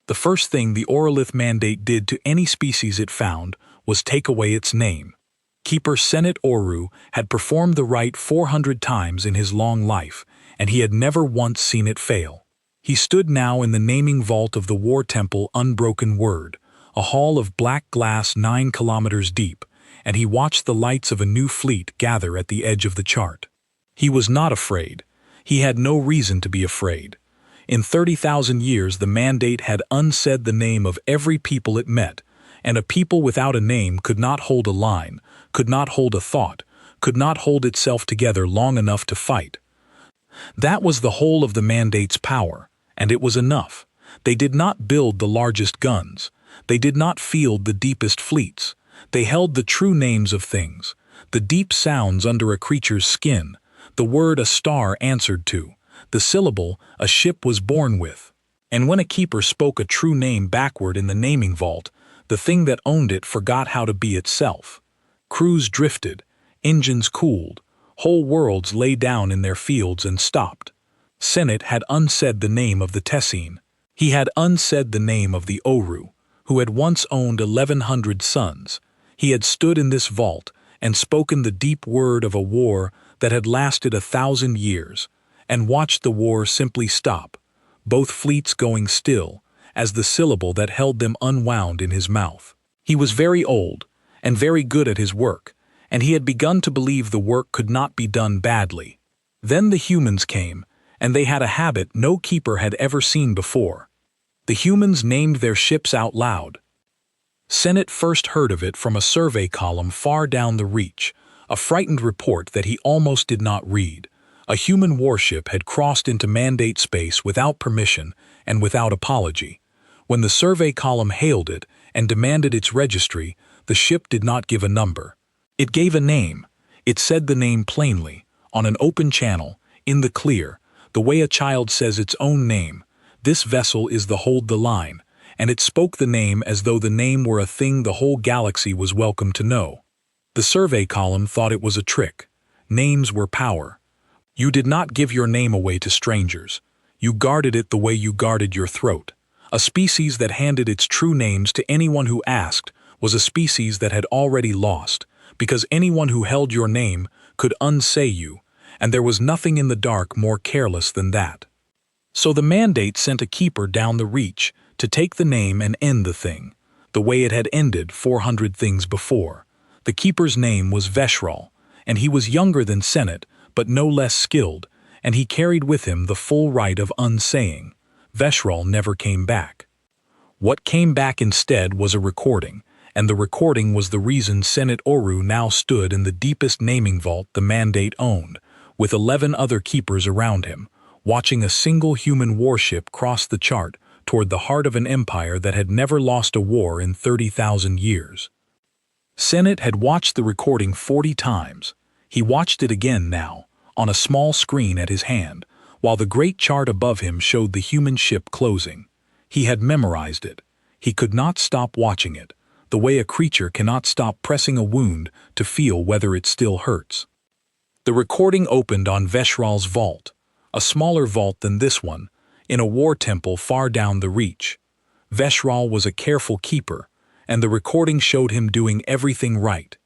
The first thing the Orolith Mandate did to any species it found was take away its name. Keeper Senet Oru had performed the rite 400 times in his long life, and he had never once seen it fail. He stood now in the naming vault of the War Temple Unbroken Word, a hall of black glass 9 kilometers deep, and he watched the lights of a new fleet gather at the edge of the chart. He was not afraid. He had no reason to be afraid. In 30,000 years the Mandate had unsaid the name of every people it met, and a people without a name could not hold a line, could not hold a thought, could not hold itself together long enough to fight. That was the whole of the Mandate's power, and it was enough. They did not build the largest guns. They did not field the deepest fleets. They held the true names of things, the deep sounds under a creature's skin, the word a star answered to, the syllable a ship was born with. And when a keeper spoke a true name backward in the naming vault, the thing that owned it forgot how to be itself. Crews drifted, engines cooled, whole worlds lay down in their fields and stopped. Senet had unsaid the name of the Tessine. He had unsaid the name of the Oru, who had once owned 1,100 sons. He had stood in this vault and spoken the deep word of a war that had lasted 1,000 years, and watched the war simply stop, both fleets going still, as the syllable that held them unwound in his mouth. He was very old, and very good at his work, and he had begun to believe the work could not be done badly. Then the humans came, and they had a habit no keeper had ever seen before. The humans named their ships out loud. Senet first heard of it from a survey column far down the reach, a frightened report that he almost did not read. A human warship had crossed into Mandate space without permission and without apology. When the survey column hailed it and demanded its registry, the ship did not give a number. It gave a name. It said the name plainly, on an open channel, in the clear, the way a child says its own name. This vessel is the Hold the Line, and it spoke the name as though the name were a thing the whole galaxy was welcome to know. The survey column thought it was a trick. Names were power. You did not give your name away to strangers. You guarded it the way you guarded your throat. A species that handed its true names to anyone who asked was a species that had already lost, because anyone who held your name could unsay you, and there was nothing in the dark more careless than that. So the Mandate sent a keeper down the reach to take the name and end the thing, the way it had ended 400 things before. The keeper's name was Veshral, and he was younger than Senet, but no less skilled, and he carried with him the full right of unsaying. Veshral never came back. What came back instead was a recording, and the recording was the reason Senet Oru now stood in the deepest naming vault the Mandate owned, with 11 other keepers around him, watching a single human warship cross the chart toward the heart of an empire that had never lost a war in 30,000 years. Senet had watched the recording 40 times. He watched it again now, on a small screen at his hand, while the great chart above him showed the human ship closing. He had memorized it. He could not stop watching it, the way a creature cannot stop pressing a wound to feel whether it still hurts. The recording opened on Veshral's vault, a smaller vault than this one, in a war temple far down the reach. Veshral was a careful keeper, and the recording showed him doing everything right.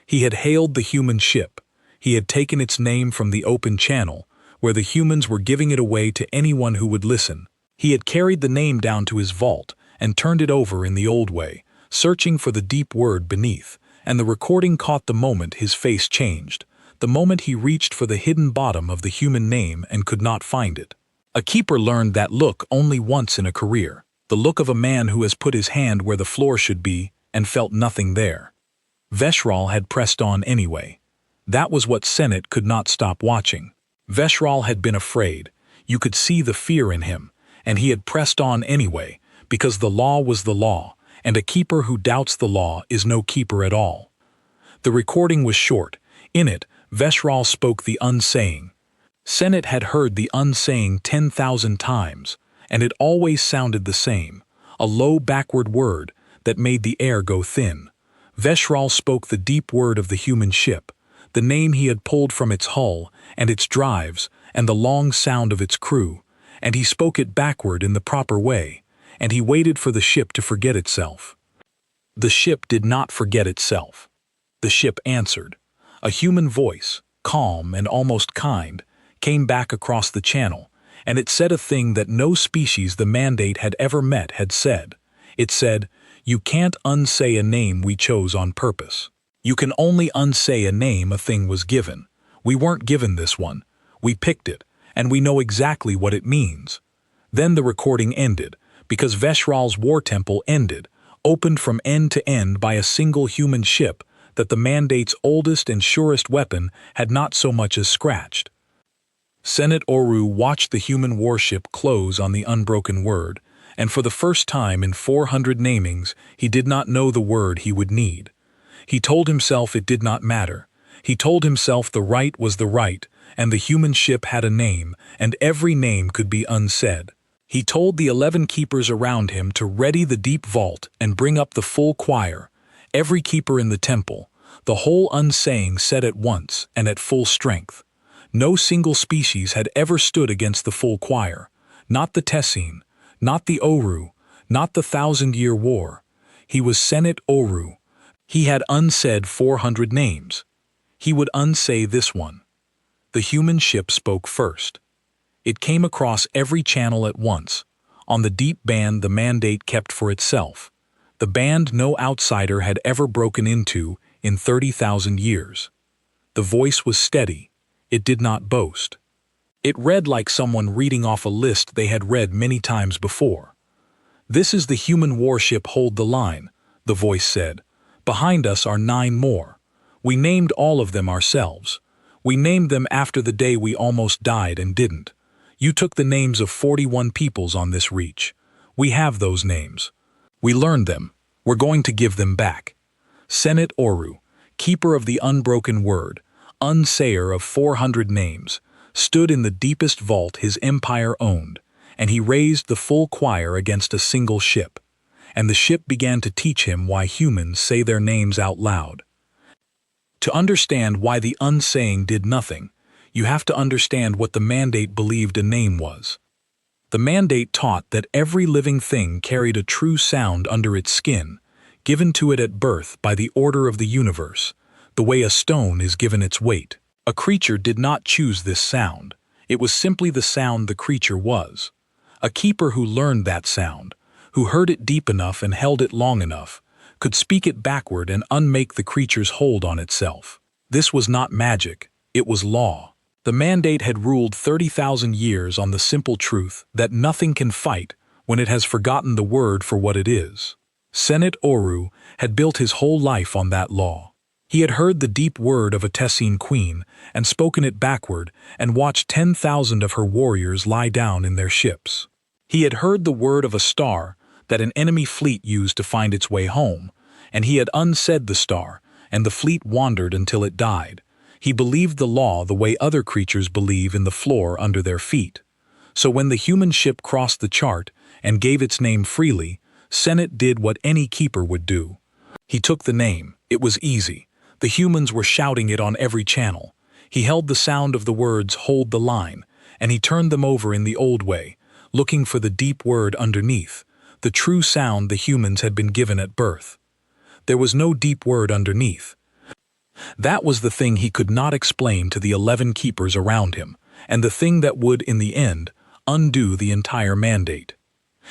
He had hailed the human ship. He had taken its name from the open channel, where the humans were giving it away to anyone who would listen. He had carried the name down to his vault and turned it over in the old way, searching for the deep word beneath, and the recording caught the moment his face changed, the moment he reached for the hidden bottom of the human name and could not find it. A keeper learned that look only once in a career, the look of a man who has put his hand where the floor should be and felt nothing there. Veshral had pressed on anyway. That was what Senet could not stop watching. Veshral had been afraid. You could see the fear in him, and he had pressed on anyway, because the law was the law, and a keeper who doubts the law is no keeper at all. The recording was short. In it, Veshral spoke the unsaying. Senet had heard the unsaying 10,000 times, and it always sounded the same, a low backward word that made the air go thin. Veshral spoke the deep word of the human ship, the name he had pulled from its hull and its drives and the long sound of its crew, and he spoke it backward in the proper way, and he waited for the ship to forget itself. The ship did not forget itself. The ship answered. A human voice, calm and almost kind, came back across the channel, and it said a thing that no species the Mandate had ever met had said. It said, "You can't unsay a name we chose on purpose. You can only unsay a name a thing was given. We weren't given this one. We picked it, and we know exactly what it means." Then the recording ended, because Veshral's war temple ended, opened from end to end by a single human ship that the Mandate's oldest and surest weapon had not so much as scratched. Senate Oru watched the human warship close on the unbroken word, and for the first time in 400 namings he did not know the word he would need. He told himself it did not matter. He told himself the right was the right, and the human ship had a name, and every name could be unsaid. He told the 11 keepers around him to ready the deep vault and bring up the full choir, every keeper in the temple, the whole unsaying said at once and at full strength. No single species had ever stood against the full choir, not the Tessine, not the Oru, not the 1,000-year war. He was Senate Oru. He had unsaid 400 names. He would unsay this one. The human ship spoke first. It came across every channel at once, on the deep band the Mandate kept for itself, the band no outsider had ever broken into in 30,000 years. The voice was steady. It did not boast. It read like someone reading off a list they had read many times before. "This is the human warship Hold the Line," the voice said. "Behind us are 9 more. We named all of them ourselves. We named them after the day we almost died and didn't. You took the names of 41 peoples on this reach. We have those names. We learned them. We're going to give them back." Senate Oru, keeper of the unbroken word, unsayer of 400 names, stood in the deepest vault his empire owned, and he raised the full choir against a single ship. And the ship began to teach him why humans say their names out loud. To understand why the unsaying did nothing, you have to understand what the Mandate believed a name was. The Mandate taught that every living thing carried a true sound under its skin, given to it at birth by the order of the universe, the way a stone is given its weight. A creature did not choose this sound. It was simply the sound the creature was. A keeper who learned that sound, who heard it deep enough and held it long enough, could speak it backward and unmake the creature's hold on itself. This was not magic. It was law. The Mandate had ruled 30,000 years on the simple truth that nothing can fight when it has forgotten the word for what it is. Senate Oru had built his whole life on that law. He had heard the deep word of a Tessine queen and spoken it backward and watched 10,000 of her warriors lie down in their ships. He had heard the word of a star that an enemy fleet used to find its way home, and he had unsaid the star, and the fleet wandered until it died. He believed the law the way other creatures believe in the floor under their feet. So when the human ship crossed the chart and gave its name freely, Senate did what any keeper would do. He took the name. It was easy. The humans were shouting it on every channel. He held the sound of the words "Hold the Line," and he turned them over in the old way, looking for the deep word underneath, the true sound the humans had been given at birth. There was no deep word underneath. That was the thing he could not explain to the 11 keepers around him, and the thing that would, in the end, undo the entire Mandate.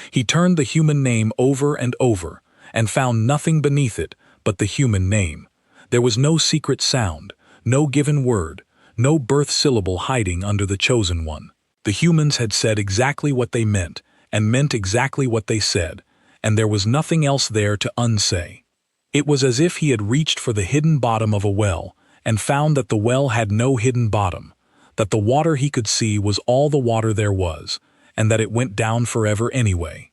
He turned the human name over and over, and found nothing beneath it but the human name. There was no secret sound, no given word, no birth syllable hiding under the chosen one. The humans had said exactly what they meant, and meant exactly what they said, and there was nothing else there to unsay. It was as if he had reached for the hidden bottom of a well and found that the well had no hidden bottom, that the water he could see was all the water there was, and that it went down forever anyway.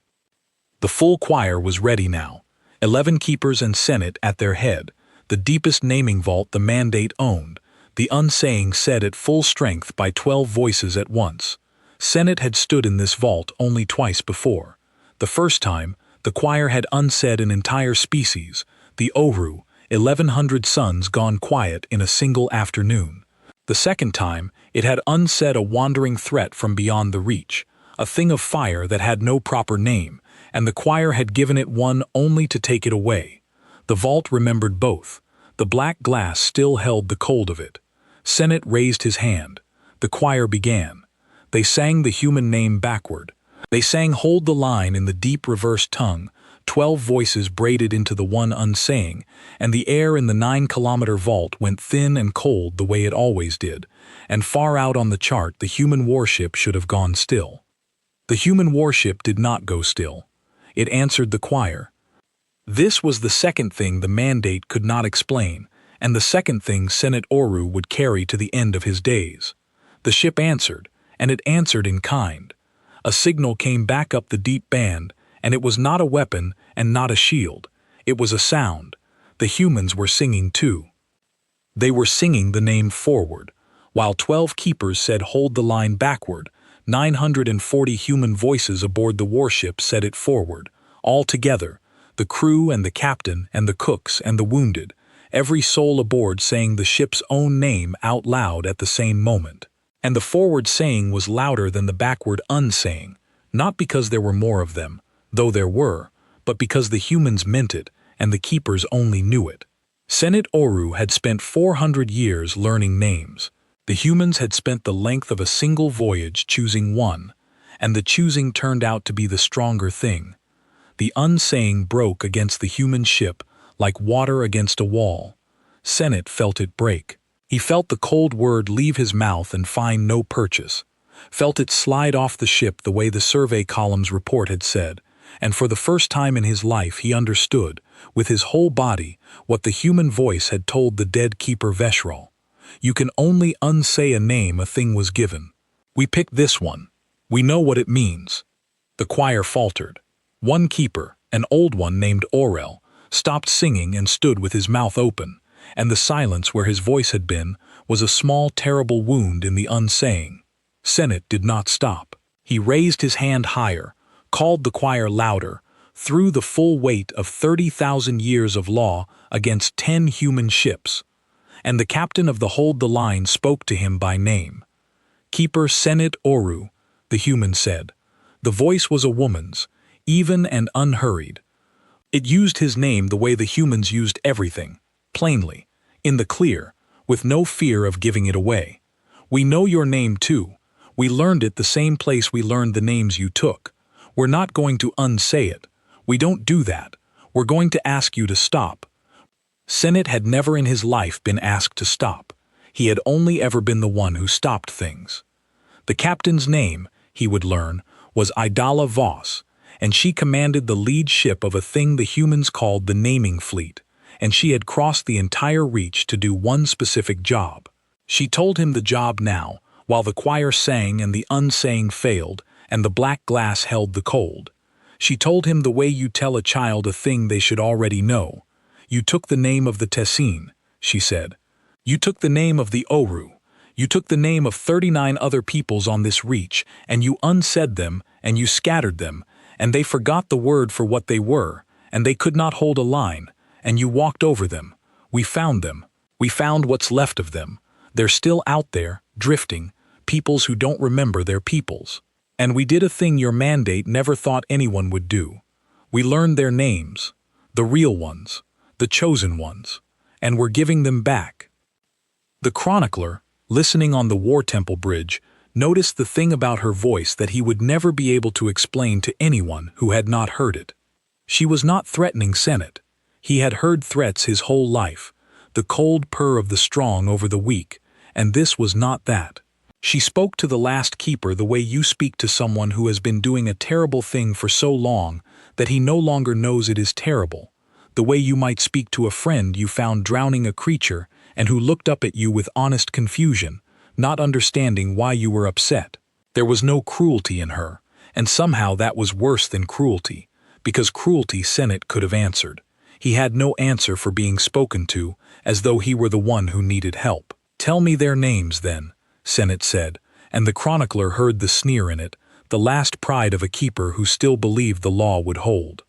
The full choir was ready now, 11 keepers and Senate at their head, the deepest naming vault the Mandate owned, the unsaying said at full strength by 12 voices at once. Senate had stood in this vault only twice before. The first time, the choir had unsaid an entire species, the Oru, 1,100 suns gone quiet in a single afternoon. The second time, it had unsaid a wandering threat from beyond the reach, a thing of fire that had no proper name, and the choir had given it one only to take it away. The vault remembered both. The black glass still held the cold of it. Senate raised his hand. The choir began. They sang the human name backward. They sang Hold the Line in the deep reversed tongue, 12 voices braided into the one unsaying, and the air in the 9-kilometer vault went thin and cold the way it always did, and far out on the chart the human warship should have gone still. The human warship did not go still. It answered the choir. This was the second thing the mandate could not explain, and the second thing Senate Oru would carry to the end of his days. The ship answered, and it answered in kind. A signal came back up the deep band, and it was not a weapon and not a shield. It was a sound. The humans were singing too. They were singing the name forward. While 12 keepers said hold the line backward, 940 human voices aboard the warship said it forward. All together, the crew and the captain and the cooks and the wounded, every soul aboard saying the ship's own name out loud at the same moment. And the forward saying was louder than the backward unsaying, not because there were more of them, though there were, but because the humans meant it, and the keepers only knew it. Senate Oru had spent 400 years learning names. The humans had spent the length of a single voyage choosing one, and the choosing turned out to be the stronger thing. The unsaying broke against the human ship like water against a wall. Senate felt it break. He felt the cold word leave his mouth and find no purchase, felt it slide off the ship the way the survey column's report had said, and for the first time in his life he understood, with his whole body, what the human voice had told the dead keeper Veshral. You can only unsay a name a thing was given. We picked this one. We know what it means. The choir faltered. One keeper, an old one named Orel, stopped singing and stood with his mouth open, and the silence where his voice had been was a small terrible wound in the unsaying. Senate did not stop. He raised his hand higher, called the choir louder, threw the full weight of 30,000 years of law against 10 human ships, and the captain of the Hold the Line spoke to him by name. Keeper Senate Oru, the human said. The voice was a woman's, even and unhurried. It used his name the way the humans used everything, plainly, in the clear, with no fear of giving it away. We know your name too. We learned it the same place we learned the names you took. We're not going to unsay it. We don't do that. We're going to ask you to stop. Senate had never in his life been asked to stop. He had only ever been the one who stopped things. The captain's name, he would learn, was Idala Voss, and she commanded the lead ship of a thing the humans called the naming fleet, and she had crossed the entire reach to do one specific job. She told him the job now, while the choir sang and the unsaying failed, and the black glass held the cold. She told him the way you tell a child a thing they should already know. You took the name of the Tessin, she said. You took the name of the Oru. You took the name of 39 other peoples on this reach, and you unsaid them, and you scattered them, and they forgot the word for what they were, and they could not hold a line, and you walked over them. We found them. We found what's left of them. They're still out there, drifting, peoples who don't remember their peoples. And we did a thing your mandate never thought anyone would do. We learned their names, the real ones, the chosen ones, and we're giving them back. The chronicler, listening on the War Temple Bridge, noticed the thing about her voice that he would never be able to explain to anyone who had not heard it. She was not threatening Senate. He had heard threats his whole life, the cold purr of the strong over the weak, and this was not that. She spoke to the last keeper the way you speak to someone who has been doing a terrible thing for so long that he no longer knows it is terrible, the way you might speak to a friend you found drowning a creature and who looked up at you with honest confusion, not understanding why you were upset. There was no cruelty in her, and somehow that was worse than cruelty, because cruelty Senate could have answered. He had no answer for being spoken to, as though he were the one who needed help. Tell me their names, then, Senate said, and the chronicler heard the sneer in it, the last pride of a keeper who still believed the law would hold.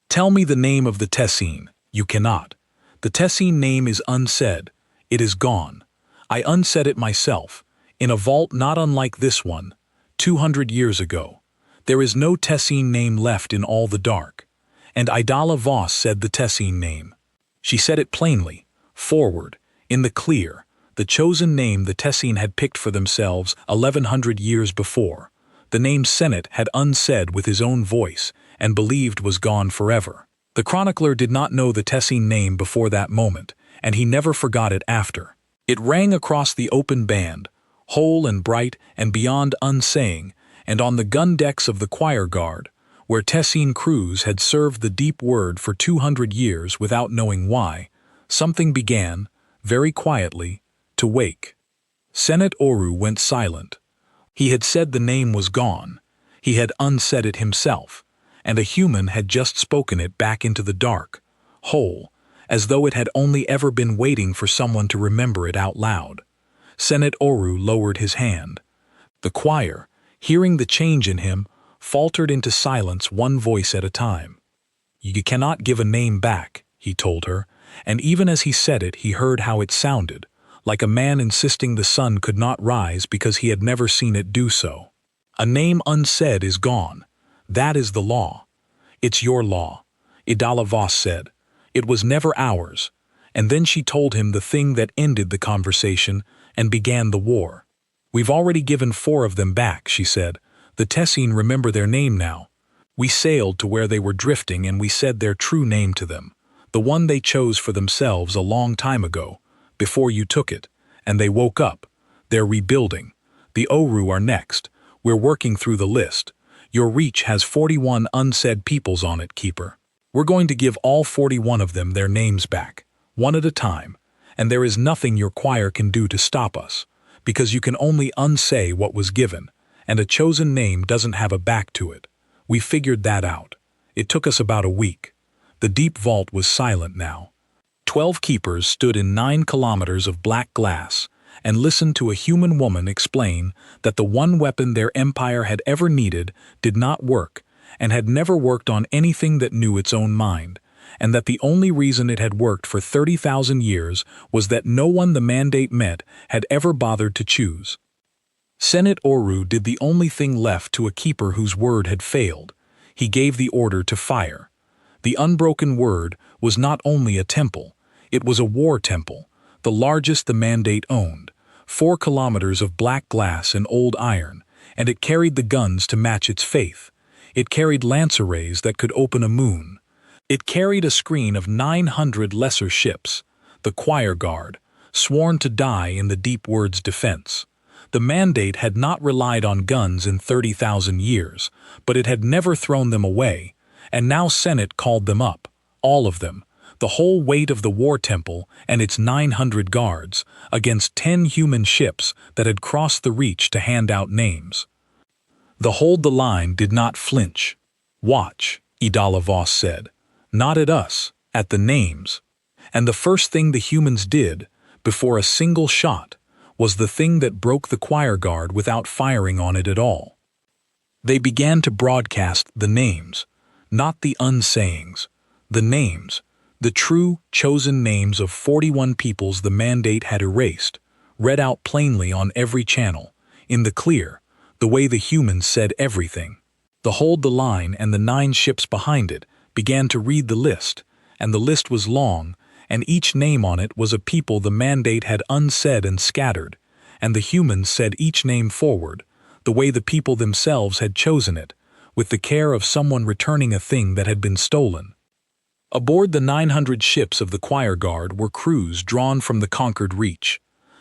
Tell me the name of the Tessin. You cannot. The Tessin name is unsaid. It is gone. I unsaid it myself, in a vault not unlike this one, 200 years ago. There is no Tessine name left in all the dark. And Idala Voss said the Tessine name. She said it plainly, forward, in the clear, the chosen name the Tessine had picked for themselves 1100 years before. The name Senet had unsaid with his own voice and believed was gone forever. The chronicler did not know the Tessine name before that moment, and he never forgot it after. It rang across the open band, whole and bright and beyond unsaying, and on the gun decks of the choir guard, where Tessine crews had served the deep word for 200 years without knowing why, something began, very quietly, to wake. Senet Oru went silent. He had said the name was gone. He had unsaid it himself, and a human had just spoken it back into the dark, whole, as though it had only ever been waiting for someone to remember it out loud. Senet Oru lowered his hand. The choir, hearing the change in him, faltered into silence one voice at a time. "You cannot give a name back," he told her, and even as he said it he heard how it sounded, like a man insisting the sun could not rise because he had never seen it do so. "A name unsaid is gone. That is the law. It's your law," Idala Voss said. "It was never ours." And then she told him the thing that ended the conversation and began the war. "We've already given 4 of them back," she said. "The Tessine remember their name now. We sailed to where they were drifting and we said their true name to them, the one they chose for themselves a long time ago, before you took it, and they woke up. They're rebuilding. The Oru are next. We're working through the list. Your reach has 41 unsaid peoples on it, Keeper. We're going to give all 41 of them their names back, one at a time, and there is nothing your choir can do to stop us, because you can only unsay what was given, and a chosen name doesn't have a back to it. We figured that out. It took us about a week." The deep vault was silent now. 12 keepers stood in 9 kilometers of black glass and listened to a human woman explain that the one weapon their empire had ever needed did not work and had never worked on anything that knew its own mind, and that the only reason it had worked for 30,000 years was that no one the mandate met had ever bothered to choose. Senet Oru did the only thing left to a keeper whose word had failed. He gave the order to fire. The unbroken word was not only a temple, it was a war temple, the largest the mandate owned, 4 kilometers of black glass and old iron, and it carried the guns to match its faith. It carried lance arrays that could open a moon. It carried a screen of 900 lesser ships, the choir guard, sworn to die in the deep word's defense. The mandate had not relied on guns in 30,000 years, but it had never thrown them away, and now Senet called them up, all of them, the whole weight of the war temple and its 900 guards, against 10 human ships that had crossed the reach to hand out names. The hold the line did not flinch. "Watch," Idala Voss said. "Not at us, at the names." And the first thing the humans did, before a single shot, was the thing that broke the choir guard without firing on it at all. They began to broadcast the names, not the unsayings, the names, the true, chosen names of 41 peoples the mandate had erased, read out plainly on every channel, in the clear, the way the humans said everything. The hold the line and the 9 ships behind it began to read the list, and the list was long, and each name on it was a people the mandate had unsaid and scattered, and the humans said each name forward, the way the people themselves had chosen it, with the care of someone returning a thing that had been stolen. Aboard the 900 ships of the choir guard were crews drawn from the conquered reach.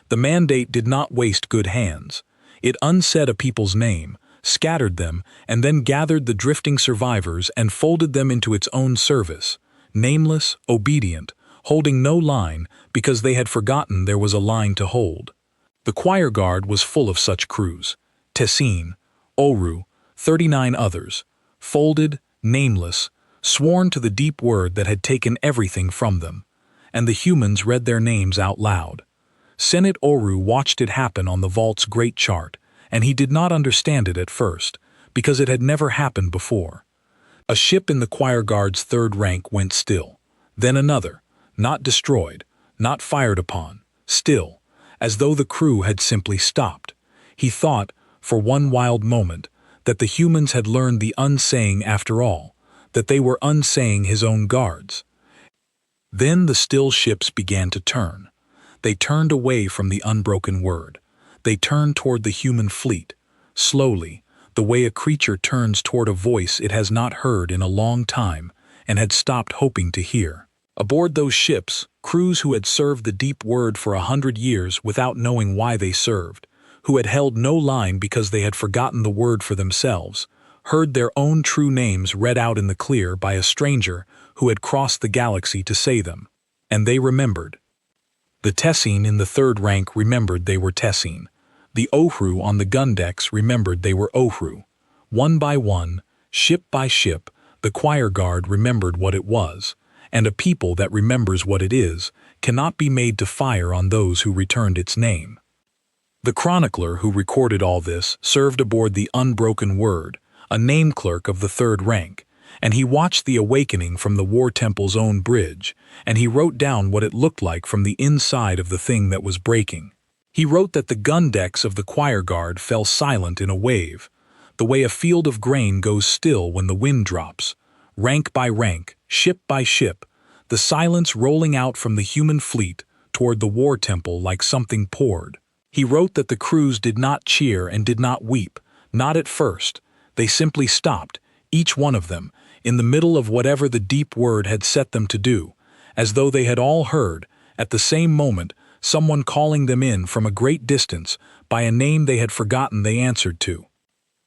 The mandate did not waste good hands. It unsaid a people's name, scattered them, and then gathered the drifting survivors and folded them into its own service, nameless, obedient, holding no line because they had forgotten there was a line to hold. The choir guard was full of such crews, Tessine, Oru, 39 others, folded, nameless, sworn to the deep word that had taken everything from them, and the humans read their names out loud. Senet Oru watched it happen on the vault's great chart, and he did not understand it at first, because it had never happened before. A ship in the choir guard's 3rd rank went still, then another, not destroyed, not fired upon, still, as though the crew had simply stopped. He thought, for one wild moment, that the humans had learned the unsaying after all, that they were unsaying his own guards. Then the still ships began to turn. They turned away from the unbroken word. They turned toward the human fleet, slowly, the way a creature turns toward a voice it has not heard in a long time and had stopped hoping to hear. Aboard those ships, crews who had served the deep word for 100 years without knowing why they served, who had held no line because they had forgotten the word for themselves, heard their own true names read out in the clear by a stranger who had crossed the galaxy to say them. And they remembered. The Tessine in the third rank remembered they were Tessine. The Ohru on the gun decks remembered they were Ohru. One by one, ship by ship, the choir guard remembered what it was, and a people that remembers what it is cannot be made to fire on those who returned its name. The chronicler who recorded all this served aboard the Unbroken Word, a name clerk of the third rank, and he watched the awakening from the War Temple's own bridge, and he wrote down what it looked like from the inside of the thing that was breaking. He wrote that the gun decks of the choir guard fell silent in a wave, the way a field of grain goes still when the wind drops, rank by rank, ship by ship, the silence rolling out from the human fleet toward the War Temple like something poured. He wrote that the crews did not cheer and did not weep, not at first. They simply stopped, each one of them, in the middle of whatever the deep word had set them to do, as though they had all heard, at the same moment, someone calling them in from a great distance by a name they had forgotten they answered to.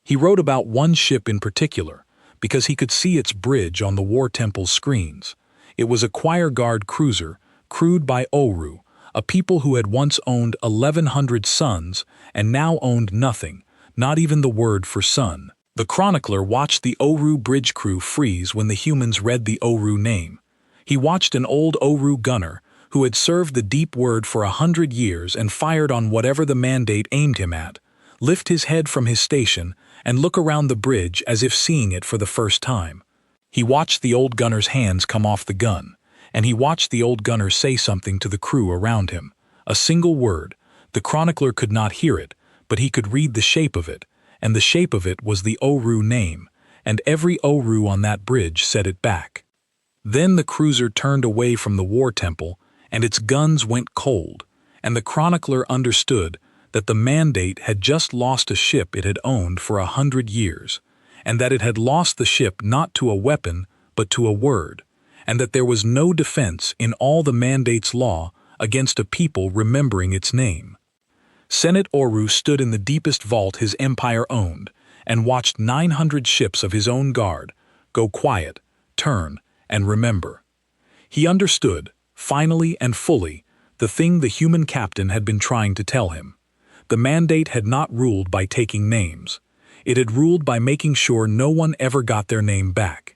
He wrote about one ship in particular, because he could see its bridge on the War Temple's screens. It was a choir guard cruiser, crewed by Ohru, a people who had once owned 1,100 suns and now owned nothing, not even the word for sun. The chronicler watched the Ohru bridge crew freeze when the humans read the Ohru name. He watched an old Ohru gunner, who had served the deep word for 100 years and fired on whatever the mandate aimed him at, lift his head from his station and look around the bridge as if seeing it for the first time. He watched the old gunner's hands come off the gun, and he watched the old gunner say something to the crew around him. A single word. The chronicler could not hear it, but he could read the shape of it, and the shape of it was the Ohru name, and every Ohru on that bridge said it back. Then the cruiser turned away from the War Temple, and its guns went cold, and the chronicler understood that the mandate had just lost a ship it had owned for 100 years, and that it had lost the ship not to a weapon but to a word, and that there was no defense in all the mandate's law against a people remembering its name. Senate Ohru stood in the deepest vault his empire owned, and watched 900 ships of his own guard go quiet, turn, and remember. He understood, finally and fully, the thing the human captain had been trying to tell him. The mandate had not ruled by taking names. It had ruled by making sure no one ever got their name back.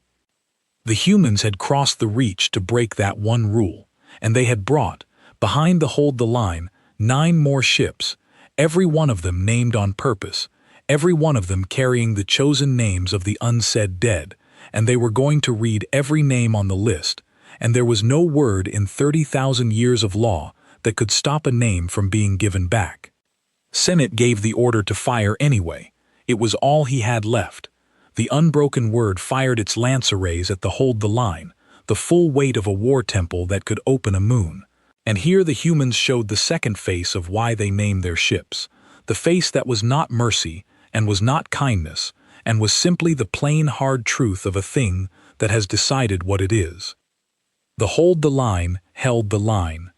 The humans had crossed the reach to break that one rule, and they had brought, behind the hold the line, 9 more ships, every one of them named on purpose, every one of them carrying the chosen names of the unsaid dead, and they were going to read every name on the list, and there was no word in 30,000 years of law that could stop a name from being given back. Senate gave the order to fire anyway. It was all he had left. The unbroken word fired its lance arrays at the hold the line, the full weight of a war temple that could open a moon. And here the humans showed the second face of why they named their ships, the face that was not mercy and was not kindness, and was simply the plain hard truth of a thing that has decided what it is. The hold the line held the line.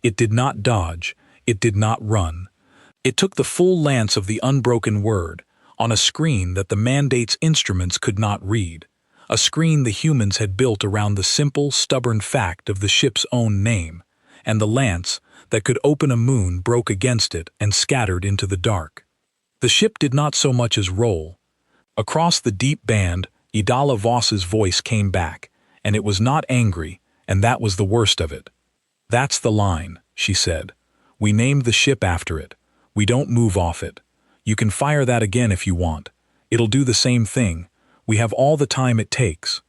It did not dodge, it did not run. It took the full lance of the unbroken word, on a screen that the mandate's instruments could not read, a screen the humans had built around the simple, stubborn fact of the ship's own name, and the lance that could open a moon broke against it and scattered into the dark. The ship did not so much as roll. Across the deep band, Idala Voss's voice came back, and it was not angry, and that was the worst of it. "That's the line," she said. "We named the ship after it. We don't move off it. You can fire that again if you want. It'll do the same thing. We have all the time it takes."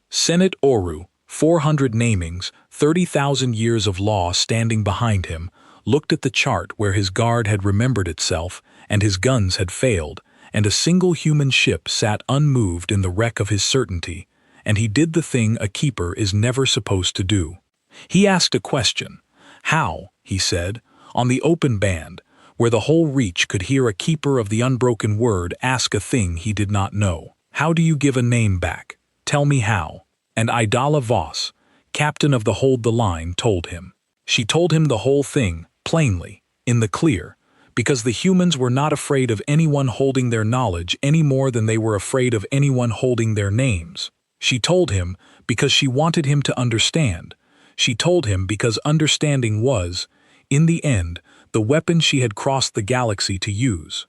Senate Ohru, 400 namings, 30,000 years of law standing behind him, looked at the chart where his guard had remembered itself and his guns had failed, and a single human ship sat unmoved in the wreck of his certainty, and he did the thing a keeper is never supposed to do. He asked a question. How, he said, on the open band, where the whole reach could hear a keeper of the unbroken word ask a thing he did not know. How do you give a name back? Tell me how. And Idala Voss, captain of the Hold the Line, told him. She told him the whole thing, plainly, in the clear, because the humans were not afraid of anyone holding their knowledge any more than they were afraid of anyone holding their names. She told him because she wanted him to understand. She told him because understanding was, in the end, the weapon she had crossed the galaxy to use.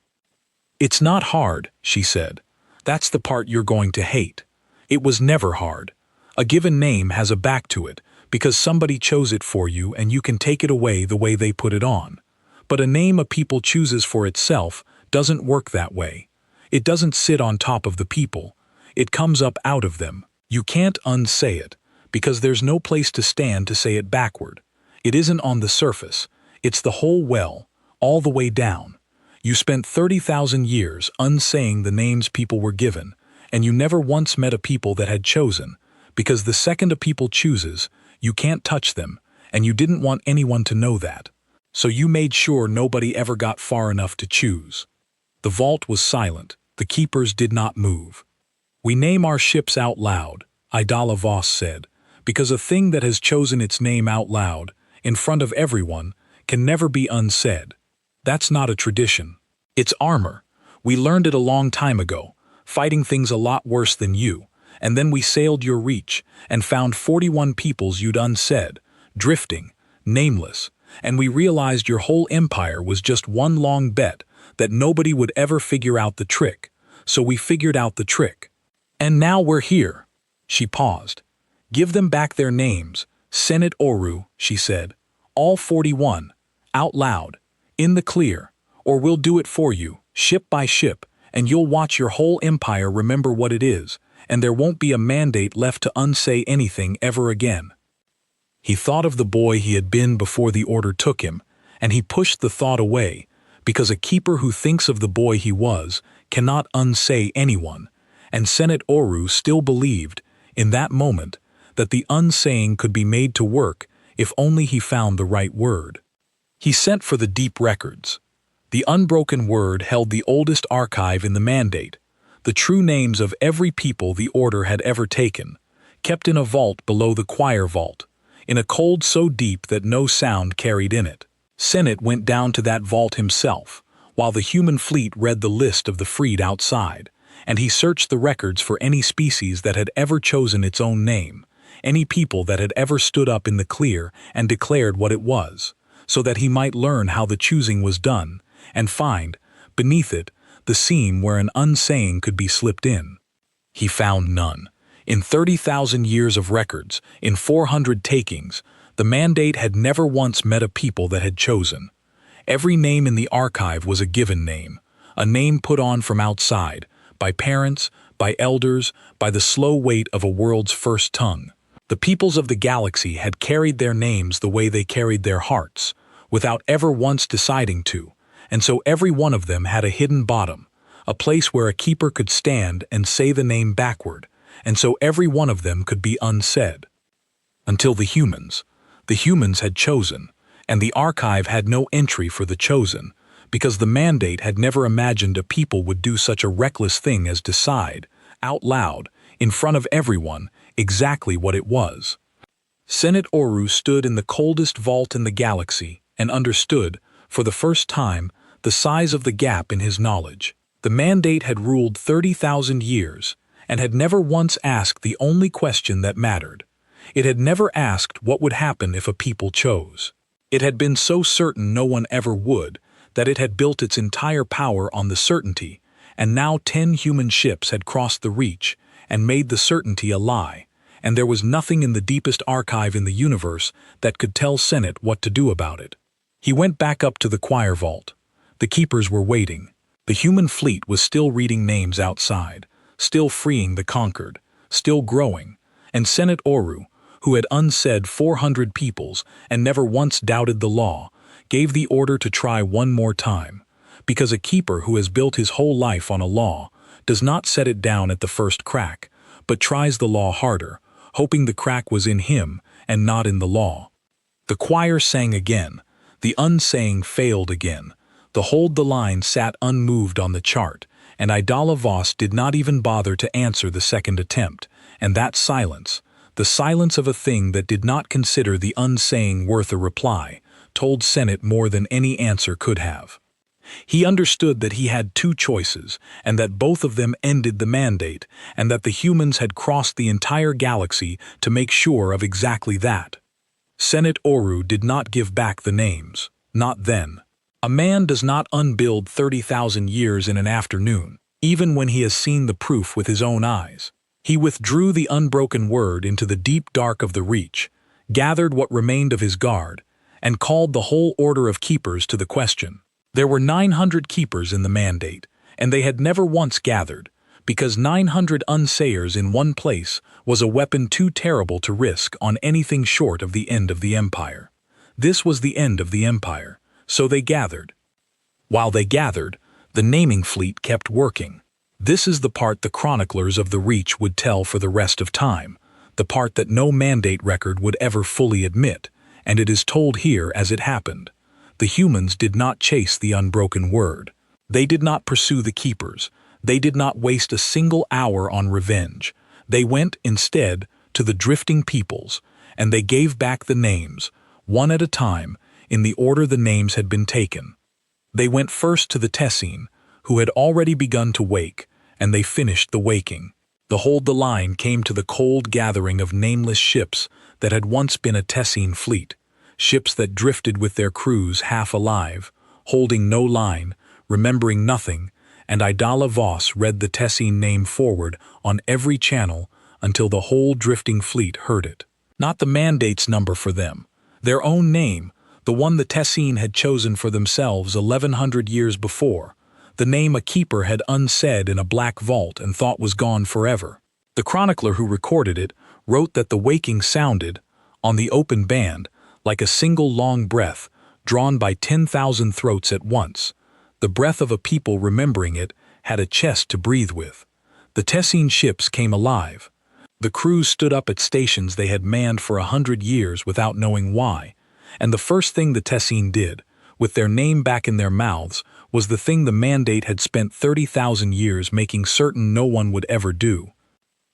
It's not hard, she said. That's the part you're going to hate. It was never hard. A given name has a back to it, because somebody chose it for you and you can take it away the way they put it on. But a name a people chooses for itself doesn't work that way. It doesn't sit on top of the people. It comes up out of them. You can't unsay it, because there's no place to stand to say it backward. It isn't on the surface. It's the whole well, all the way down. You spent 30,000 years unsaying the names people were given, and you never once met a people that had chosen, because the second a people chooses, you can't touch them, and you didn't want anyone to know that. So you made sure nobody ever got far enough to choose. The vault was silent. The keepers did not move. We name our ships out loud, Idala Voss said, because a thing that has chosen its name out loud, in front of everyone, can never be unsaid. That's not a tradition. It's armor. We learned it a long time ago, fighting things a lot worse than you, and then we sailed your reach and found 41 peoples you'd unsaid, drifting, nameless, and we realized your whole empire was just one long bet that nobody would ever figure out the trick, so we figured out the trick. And now we're here. She paused. Give them back their names, Senate Oru, she said. All 41, out loud, in the clear, or we'll do it for you, ship by ship, and you'll watch your whole empire remember what it is, and there won't be a mandate left to unsay anything ever again. He thought of the boy he had been before the order took him, and he pushed the thought away, because a keeper who thinks of the boy he was cannot unsay anyone, and Senate Oru still believed, in that moment, that the unsaying could be made to work if only he found the right word. He sent for the deep records. The unbroken word held the oldest archive in the mandate, the true names of every people the order had ever taken, kept in a vault below the choir vault, in a cold so deep that no sound carried in it. Senate went down to that vault himself, while the human fleet read the list of the freed outside, and he searched the records for any species that had ever chosen its own name, any people that had ever stood up in the clear and declared what it was, so that he might learn how the choosing was done, and find, beneath it, the seam where an unsaying could be slipped in. He found none. In 30,000 years of records, in 400 takings, the mandate had never once met a people that had chosen. Every name in the archive was a given name, a name put on from outside, by parents, by elders, by the slow weight of a world's first tongue. The peoples of the galaxy had carried their names the way they carried their hearts, without ever once deciding to, and so every one of them had a hidden bottom, a place where a keeper could stand and say the name backward, and so every one of them could be unsaid. Until the humans had chosen, and the archive had no entry for the chosen, because the mandate had never imagined a people would do such a reckless thing as decide, out loud, in front of everyone, exactly what it was. Senate Oru stood in the coldest vault in the galaxy and understood, for the first time, the size of the gap in his knowledge. The mandate had ruled 30,000 years and had never once asked the only question that mattered. It had never asked what would happen if a people chose. It had been so certain no one ever would that it had built its entire power on the certainty, and now 10 human ships had crossed the reach and made the certainty a lie, and there was nothing in the deepest archive in the universe that could tell Senate what to do about it. He went back up to the choir vault. The keepers were waiting. The human fleet was still reading names outside, still freeing the conquered, still growing, and Senate Oru, who had unsaid 400 peoples and never once doubted the law, gave the order to try one more time, because a keeper who has built his whole life on a law does not set it down at the first crack, but tries the law harder, hoping the crack was in him and not in the law. The choir sang again. The unsaying failed again. The hold the line sat unmoved on the chart, and Idala Voss did not even bother to answer the second attempt, and that silence, the silence of a thing that did not consider the unsaying worth a reply, told Senate more than any answer could have. He understood that he had two choices, and that both of them ended the mandate, and that the humans had crossed the entire galaxy to make sure of exactly that. Senate Oru did not give back the names. Not then. A man does not unbuild 30,000 years in an afternoon, even when he has seen the proof with his own eyes. He withdrew the unbroken word into the deep dark of the Reach, gathered what remained of his guard, and called the whole order of keepers to the question. There were 900 keepers in the mandate, and they had never once gathered, because 900 unsayers in one place was a weapon too terrible to risk on anything short of the end of the Empire. This was the end of the Empire, so they gathered. While they gathered, the naming fleet kept working. This is the part the chroniclers of the Reach would tell for the rest of time, the part that no mandate record would ever fully admit, and it is told here as it happened. The humans did not chase the unbroken word. They did not pursue the keepers. They did not waste a single hour on revenge. They went, instead, to the drifting peoples, and they gave back the names, one at a time, in the order the names had been taken. They went first to the Tessine, who had already begun to wake, and they finished the waking. The hold the line came to the cold gathering of nameless ships that had once been a Tessine fleet, ships that drifted with their crews half alive, holding no line, remembering nothing, and Idala Voss read the Tessine name forward on every channel until the whole drifting fleet heard it. Not the mandate's number for them, their own name, the one the Tessine had chosen for themselves 1100 years before, the name a keeper had unsaid in a black vault and thought was gone forever. The chronicler who recorded it wrote that the waking sounded, on the open band, like a single long breath, drawn by 10,000 throats at once. The breath of a people remembering it had a chest to breathe with. The Tessine ships came alive. The crews stood up at stations they had manned for 100 years without knowing why, and the first thing the Tessine did, with their name back in their mouths, was the thing the mandate had spent 30,000 years making certain no one would ever do.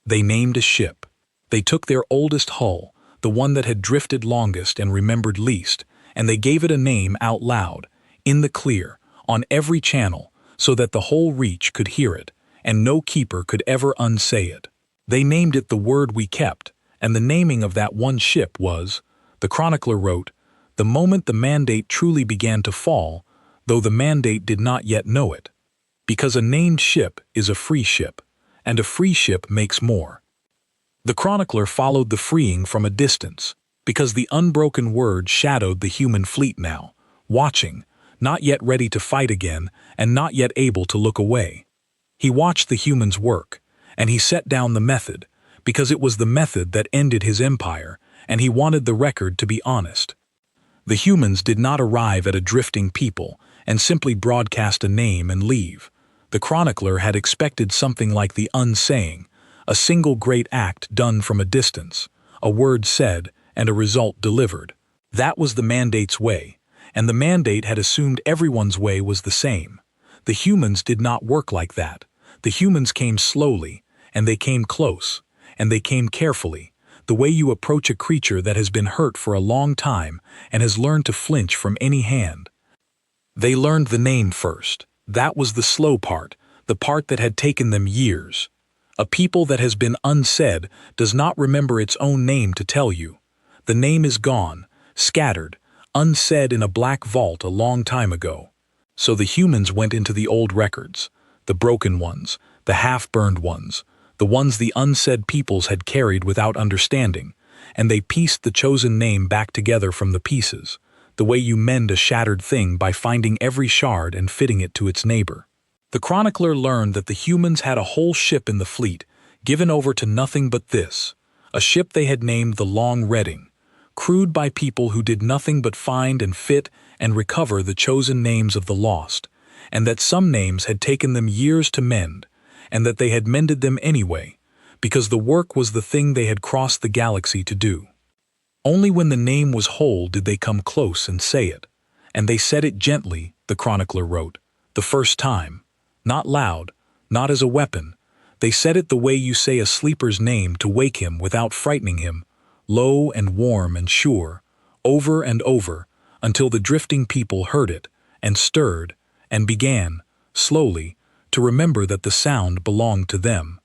They named a ship. They took their oldest hull, the one that had drifted longest and remembered least, and they gave it a name out loud, in the clear, on every channel, so that the whole Reach could hear it, and no keeper could ever unsay it. They named it the word we kept, and the naming of that one ship was, the chronicler wrote, the moment the mandate truly began to fall, though the mandate did not yet know it. Because a named ship is a free ship, and a free ship makes more. The chronicler followed the freeing from a distance, because the unbroken word shadowed the human fleet now, watching, not yet ready to fight again, and not yet able to look away. He watched the humans work, and he set down the method, because it was the method that ended his empire, and he wanted the record to be honest. The humans did not arrive at a drifting people and simply broadcast a name and leave. The chronicler had expected something like the unsaying, a single great act done from a distance, a word said and a result delivered. That was the mandate's way, and the mandate had assumed everyone's way was the same. The humans did not work like that. The humans came slowly, and they came close, and they came carefully, the way you approach a creature that has been hurt for a long time and has learned to flinch from any hand. They learned the name first. That was the slow part, the part that had taken them years. A people that has been unsaid does not remember its own name to tell you. The name is gone, scattered, unsaid in a black vault a long time ago. So the humans went into the old records, the broken ones, the half-burned ones, the ones the unsaid peoples had carried without understanding, and they pieced the chosen name back together from the pieces, the way you mend a shattered thing by finding every shard and fitting it to its neighbor. The chronicler learned that the humans had a whole ship in the fleet, given over to nothing but this, a ship they had named the Long Redding, crewed by people who did nothing but find and fit and recover the chosen names of the lost, and that some names had taken them years to mend, and that they had mended them anyway, because the work was the thing they had crossed the galaxy to do. Only when the name was whole did they come close and say it, and they said it gently, the chronicler wrote, the first time, not loud, not as a weapon. They said it the way you say a sleeper's name to wake him without frightening him, low and warm and sure, over and over, until the drifting people heard it, and stirred, and began, slowly, to remember that the sound belonged to them.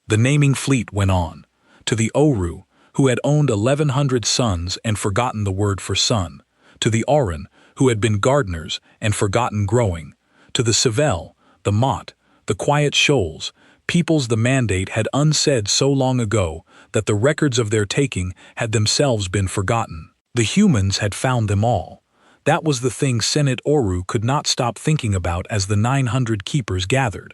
The naming fleet went on, to the Oru, who had owned 1,100 sons and forgotten the word for son, to the Auran, who had been gardeners and forgotten growing, to the Civel, the Mott, the quiet shoals, peoples the mandate had unsaid so long ago that the records of their taking had themselves been forgotten. The humans had found them all. That was the thing Senate Oru could not stop thinking about as the 900 keepers gathered.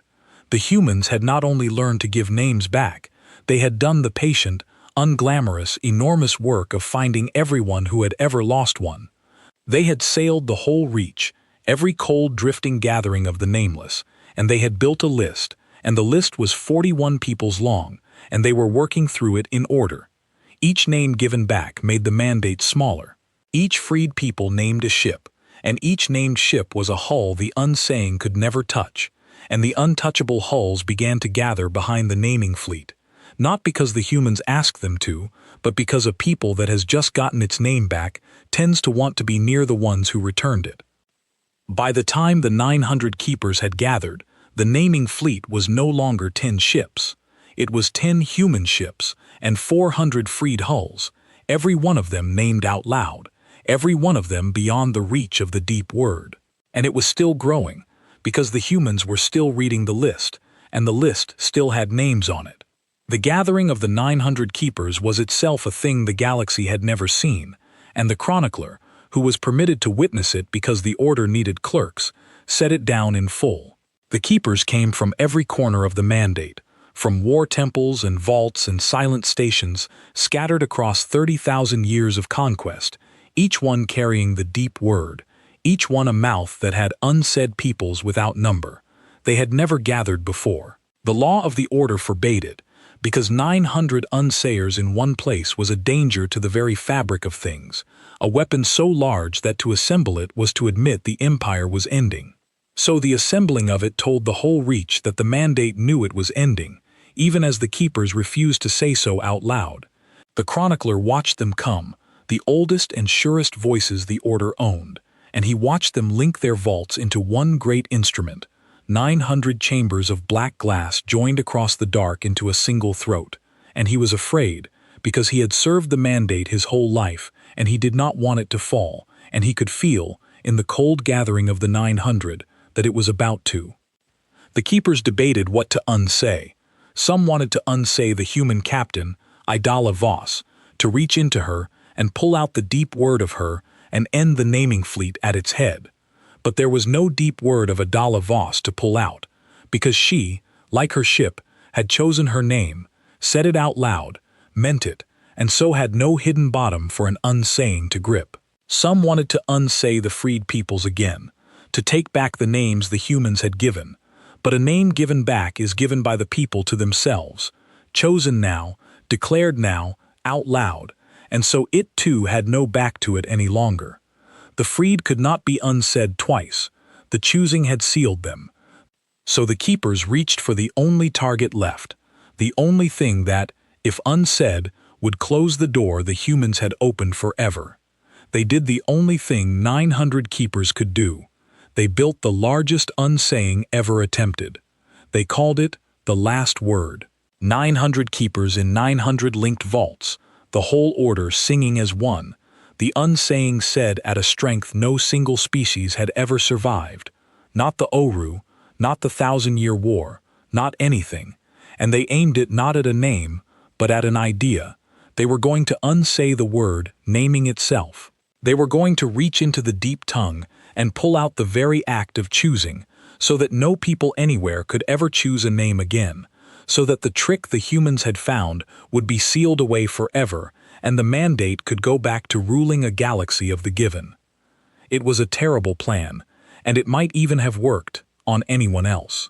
The humans had not only learned to give names back, they had done the patient, unglamorous, enormous work of finding everyone who had ever lost one. They had sailed the whole reach, every cold drifting gathering of the nameless, and they had built a list, and the list was 41 peoples long, and they were working through it in order. Each name given back made the mandate smaller. Each freed people named a ship, and each named ship was a hull the unsaying could never touch, and the untouchable hulls began to gather behind the naming fleet, not because the humans asked them to, but because a people that has just gotten its name back tends to want to be near the ones who returned it. By the time the 900 keepers had gathered, the naming fleet was no longer 10 ships. It was 10 human ships and 400 freed hulls, every one of them named out loud, every one of them beyond the reach of the deep word. And it was still growing, because the humans were still reading the list, and the list still had names on it. The gathering of the 900 keepers was itself a thing the galaxy had never seen, and the chronicler, who was permitted to witness it because the order needed clerks, set it down in full. The keepers came from every corner of the mandate, from war temples and vaults and silent stations scattered across 30,000 years of conquest, each one carrying the deep word, each one a mouth that had unsaid peoples without number. They had never gathered before. The law of the order forbade it, because 900 unsayers in one place was a danger to the very fabric of things, a weapon so large that to assemble it was to admit the empire was ending. So the assembling of it told the whole reach that the mandate knew it was ending, even as the keepers refused to say so out loud. The chronicler watched them come, the oldest and surest voices the order owned, and he watched them link their vaults into one great instrument, 900 chambers of black glass joined across the dark into a single throat, and he was afraid, because he had served the mandate his whole life, and he did not want it to fall, and he could feel, in the cold gathering of the 900, that it was about to. The keepers debated what to unsay. Some wanted to unsay the human captain, Idala Voss, to reach into her and pull out the deep word of her and end the naming fleet at its head. But there was no deep word of Idala Voss to pull out, because she, like her ship, had chosen her name, said it out loud, meant it, and so had no hidden bottom for an unsaying to grip. Some wanted to unsay the freed peoples again, to take back the names the humans had given, but a name given back is given by the people to themselves, chosen now, declared now, out loud, and so it too had no back to it any longer. The freed could not be unsaid twice, the choosing had sealed them. So the keepers reached for the only target left, the only thing that, if unsaid, would close the door the humans had opened forever. They did the only thing 900 keepers could do. They built the largest unsaying ever attempted. They called it the last word. 900 keepers in 900 linked vaults, the whole order singing as one. The unsaying said at a strength no single species had ever survived. Not the Oru, not the 1,000-year war, not anything. And they aimed it not at a name, but at an idea. They were going to unsay the word, naming itself. They were going to reach into the deep tongue and pull out the very act of choosing, so that no people anywhere could ever choose a name again, so that the trick the humans had found would be sealed away forever, and the mandate could go back to ruling a galaxy of the given. It was a terrible plan, and it might even have worked on anyone else.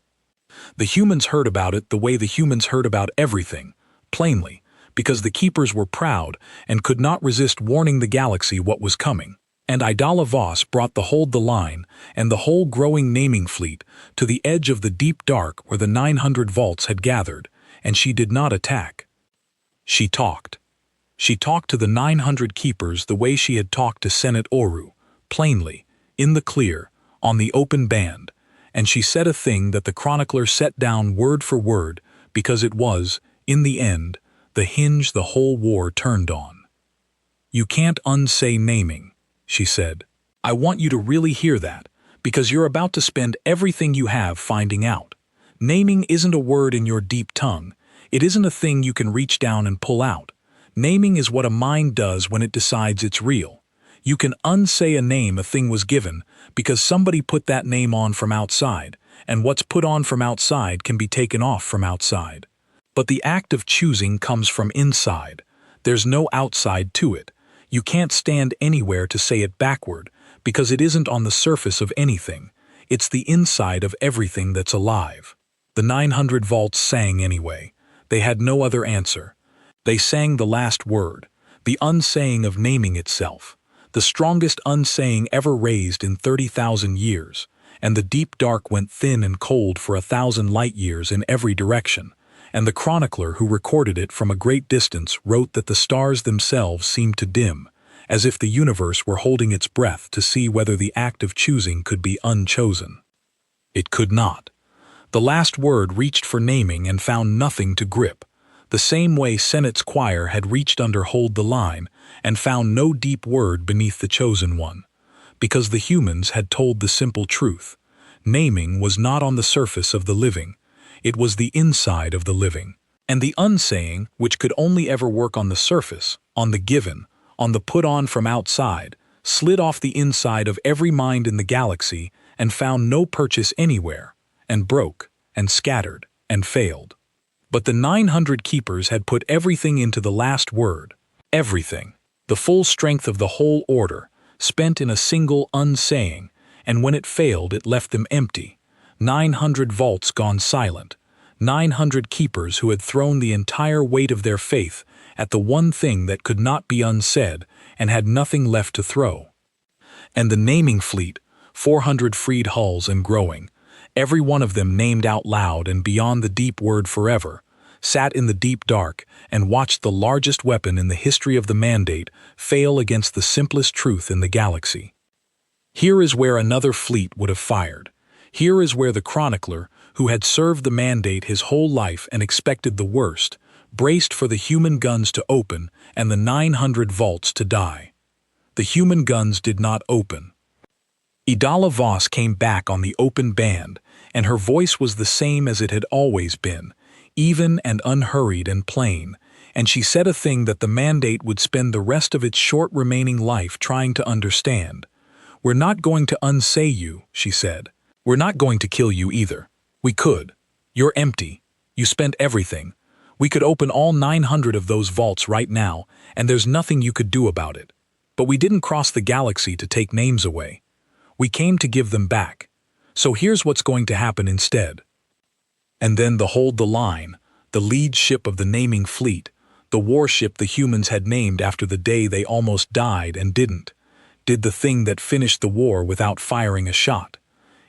The humans heard about it the way the humans heard about everything, plainly, because the keepers were proud and could not resist warning the galaxy what was coming. And Idala Voss brought the Hold the Line and the whole growing naming fleet to the edge of the deep dark where the 900 vaults had gathered, and she did not attack. She talked. She talked to the 900 keepers the way she had talked to Senate Oru, plainly, in the clear, on the open band, and she said a thing that the chronicler set down word for word because it was, in the end, the hinge the whole war turned on. "You can't unsay naming," she said. "I want you to really hear that, because you're about to spend everything you have finding out. Naming isn't a word in your deep tongue. It isn't a thing you can reach down and pull out. Naming is what a mind does when it decides it's real. You can unsay a name a thing was given because somebody put that name on from outside, and what's put on from outside can be taken off from outside. But the act of choosing comes from inside. There's no outside to it. You can't stand anywhere to say it backward, because it isn't on the surface of anything. It's the inside of everything that's alive." The 900 vaults sang anyway. They had no other answer. They sang the last word, the unsaying of naming itself, the strongest unsaying ever raised in 30,000 years, and the deep dark went thin and cold for 1,000 light years in every direction, and the chronicler who recorded it from a great distance wrote that the stars themselves seemed to dim, as if the universe were holding its breath to see whether the act of choosing could be unchosen. It could not. The last word reached for naming and found nothing to grip, the same way Senate's choir had reached under Hold the Line and found no deep word beneath the chosen one, because the humans had told the simple truth. Naming was not on the surface of the living, it was the inside of the living. And the unsaying, which could only ever work on the surface, on the given, on the put on from outside, slid off the inside of every mind in the galaxy and found no purchase anywhere, and broke, and scattered, and failed. But the 900 keepers had put everything into the last word, everything, the full strength of the whole order, spent in a single unsaying, and when it failed it left them empty. 900 vaults gone silent, 900 keepers who had thrown the entire weight of their faith at the one thing that could not be unsaid and had nothing left to throw. And the naming fleet, 400 freed hulls and growing, every one of them named out loud and beyond the deep word forever, sat in the deep dark and watched the largest weapon in the history of the Mandate fail against the simplest truth in the galaxy. Here is where another fleet would have fired. Here is where the chronicler, who had served the Mandate his whole life and expected the worst, braced for the human guns to open and the 900 vaults to die. The human guns did not open. Idala Voss came back on the open band, and her voice was the same as it had always been, even and unhurried and plain, and she said a thing that the Mandate would spend the rest of its short remaining life trying to understand. "We're not going to unsay you," she said. "We're not going to kill you either. We could. You're empty. You spent everything. We could open all 900 of those vaults right now, and there's nothing you could do about it. But we didn't cross the galaxy to take names away. We came to give them back. So here's what's going to happen instead." And then the Hold the Line, the lead ship of the naming fleet, the warship the humans had named after the day they almost died and didn't, did the thing that finished the war without firing a shot.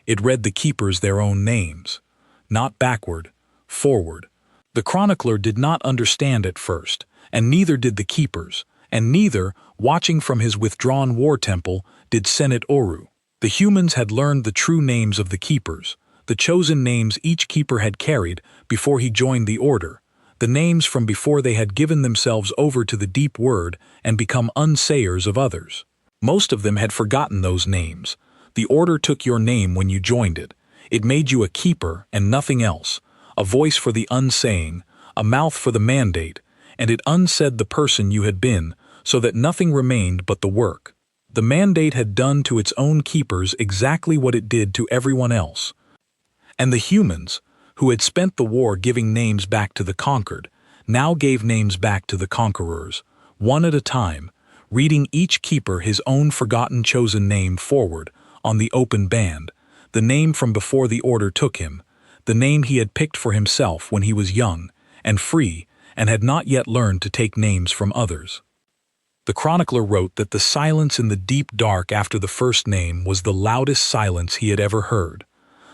It read the keepers their own names. Not backward, forward. The chronicler did not understand at first, and neither did the keepers, and neither, watching from his withdrawn war temple, did Senate Oru. The humans had learned the true names of the keepers, the chosen names each keeper had carried before he joined the order, the names from before they had given themselves over to the deep word and become unsayers of others. Most of them had forgotten those names. The order took your name when you joined it. It made you a keeper and nothing else, a voice for the unsaying, a mouth for the Mandate, and it unsaid the person you had been, so that nothing remained but the work. The Mandate had done to its own keepers exactly what it did to everyone else. And the humans, who had spent the war giving names back to the conquered, now gave names back to the conquerors, one at a time, reading each keeper his own forgotten chosen name forward on the open band, the name from before the order took him, the name he had picked for himself when he was young and free and had not yet learned to take names from others. The chronicler wrote that the silence in the deep dark after the first name was the loudest silence he had ever heard.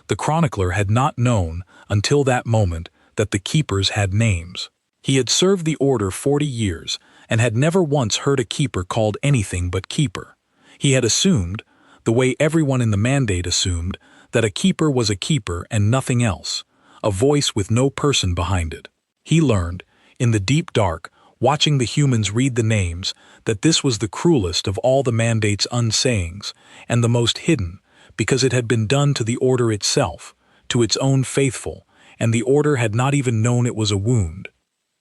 The chronicler had not known, until that moment, that the keepers had names. He had served the order 40 years and had never once heard a keeper called anything but keeper. He had assumed, the way everyone in the mandate assumed, that a keeper was a keeper and nothing else, a voice with no person behind it. He learned, in the deep dark, watching the humans read the names, that this was the cruelest of all the mandate's unsayings, and the most hidden, because it had been done to the order itself, to its own faithful, and the order had not even known it was a wound.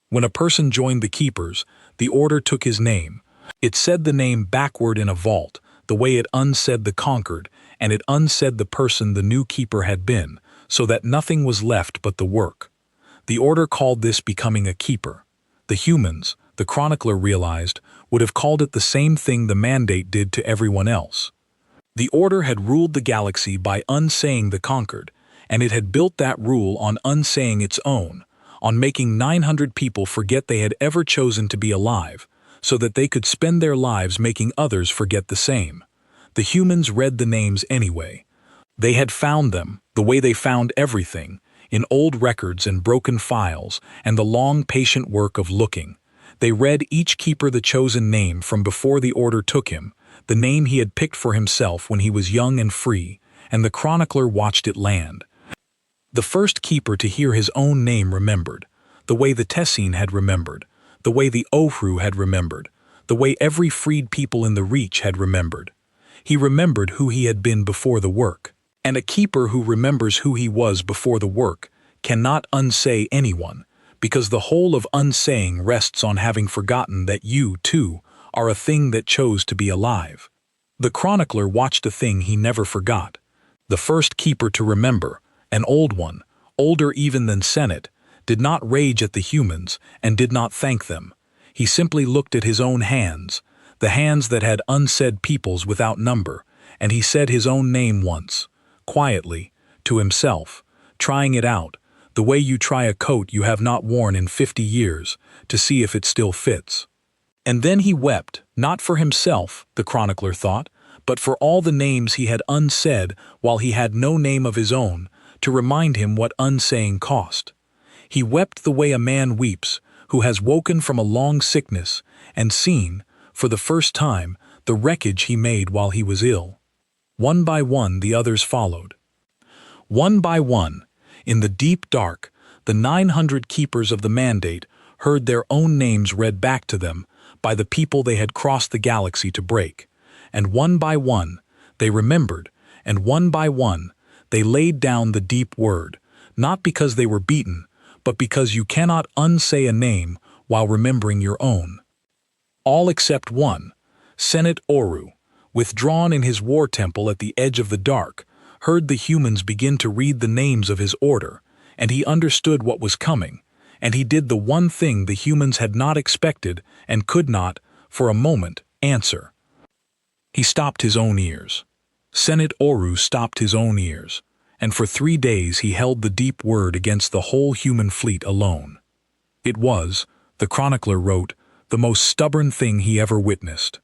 When a person joined the keepers, the order took his name. It said the name backward in a vault, the way it unsaid the conquered, and it unsaid the person the new keeper had been, so that nothing was left but the work. The order called this becoming a keeper. The humans, the chronicler realized, would have called it the same thing the mandate did to everyone else. The order had ruled the galaxy by unsaying the conquered, and it had built that rule on unsaying its own, on making 900 people forget they had ever chosen to be alive, so that they could spend their lives making others forget the same. The humans read the names anyway. They had found them, the way they found everything, in old records and broken files, and the long, patient work of looking. They read each keeper the chosen name from before the order took him, the name he had picked for himself when he was young and free, and the chronicler watched it land. The first keeper to hear his own name remembered, the way the Tessine had remembered, the way the Ohru had remembered, the way every freed people in the Reach had remembered. He remembered who he had been before the work. And a keeper who remembers who he was before the work cannot unsay anyone, because the whole of unsaying rests on having forgotten that you, too, are a thing that chose to be alive. The chronicler watched a thing he never forgot. The first keeper to remember, an old one, older even than Senate, did not rage at the humans and did not thank them. He simply looked at his own hands, the hands that had unsaid peoples without number, and he said his own name once, quietly, to himself, trying it out, the way you try a coat you have not worn in 50 years, to see if it still fits. And then he wept, not for himself, the chronicler thought, but for all the names he had unsaid while he had no name of his own, to remind him what unsaying cost. He wept the way a man weeps who has woken from a long sickness and seen, for the first time, the wreckage he made while he was ill. One by one the others followed. One by one, in the deep dark, the 900 keepers of the mandate heard their own names read back to them by the people they had crossed the galaxy to break, and one by one they remembered, and one by one they laid down the deep word, not because they were beaten, but because you cannot unsay a name while remembering your own. All except one, Senate Ohru, withdrawn in his war temple at the edge of the dark, heard the humans begin to read the names of his order, and he understood what was coming, and he did the one thing the humans had not expected and could not, for a moment, answer. He stopped his own ears. Senate Ohru stopped his own ears, and for 3 days he held the deep word against the whole human fleet alone. It was, the chronicler wrote, the most stubborn thing he ever witnessed.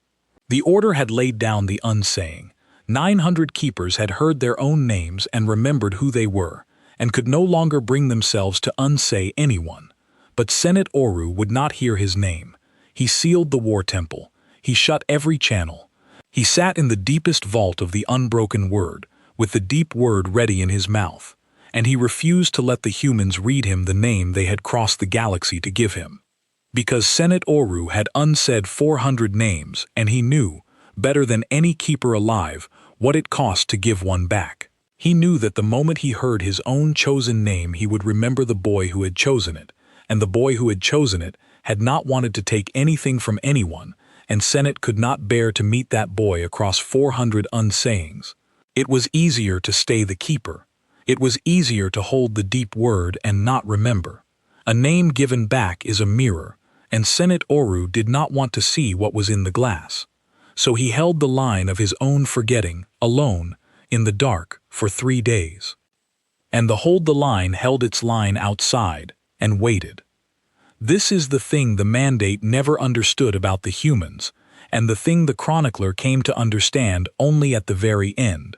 The order had laid down the unsaying. 900 keepers had heard their own names and remembered who they were, and could no longer bring themselves to unsay anyone. But Senate Ohru would not hear his name. He sealed the war temple. He shut every channel. He sat in the deepest vault of the unbroken word, with the deep word ready in his mouth, and he refused to let the humans read him the name they had crossed the galaxy to give him. Because Senate Ohru had unsaid 400 names, and he knew, better than any keeper alive, what it cost to give one back. He knew that the moment he heard his own chosen name he would remember the boy who had chosen it, and the boy who had chosen it had not wanted to take anything from anyone, and Senate could not bear to meet that boy across 400 unsayings. It was easier to stay the keeper. It was easier to hold the deep word and not remember. A name given back is a mirror, and Senate Ohru did not want to see what was in the glass. So he held the line of his own forgetting, alone, in the dark, for 3 days. And the hold the line held its line outside, and waited. This is the thing the mandate never understood about the humans, and the thing the chronicler came to understand only at the very end.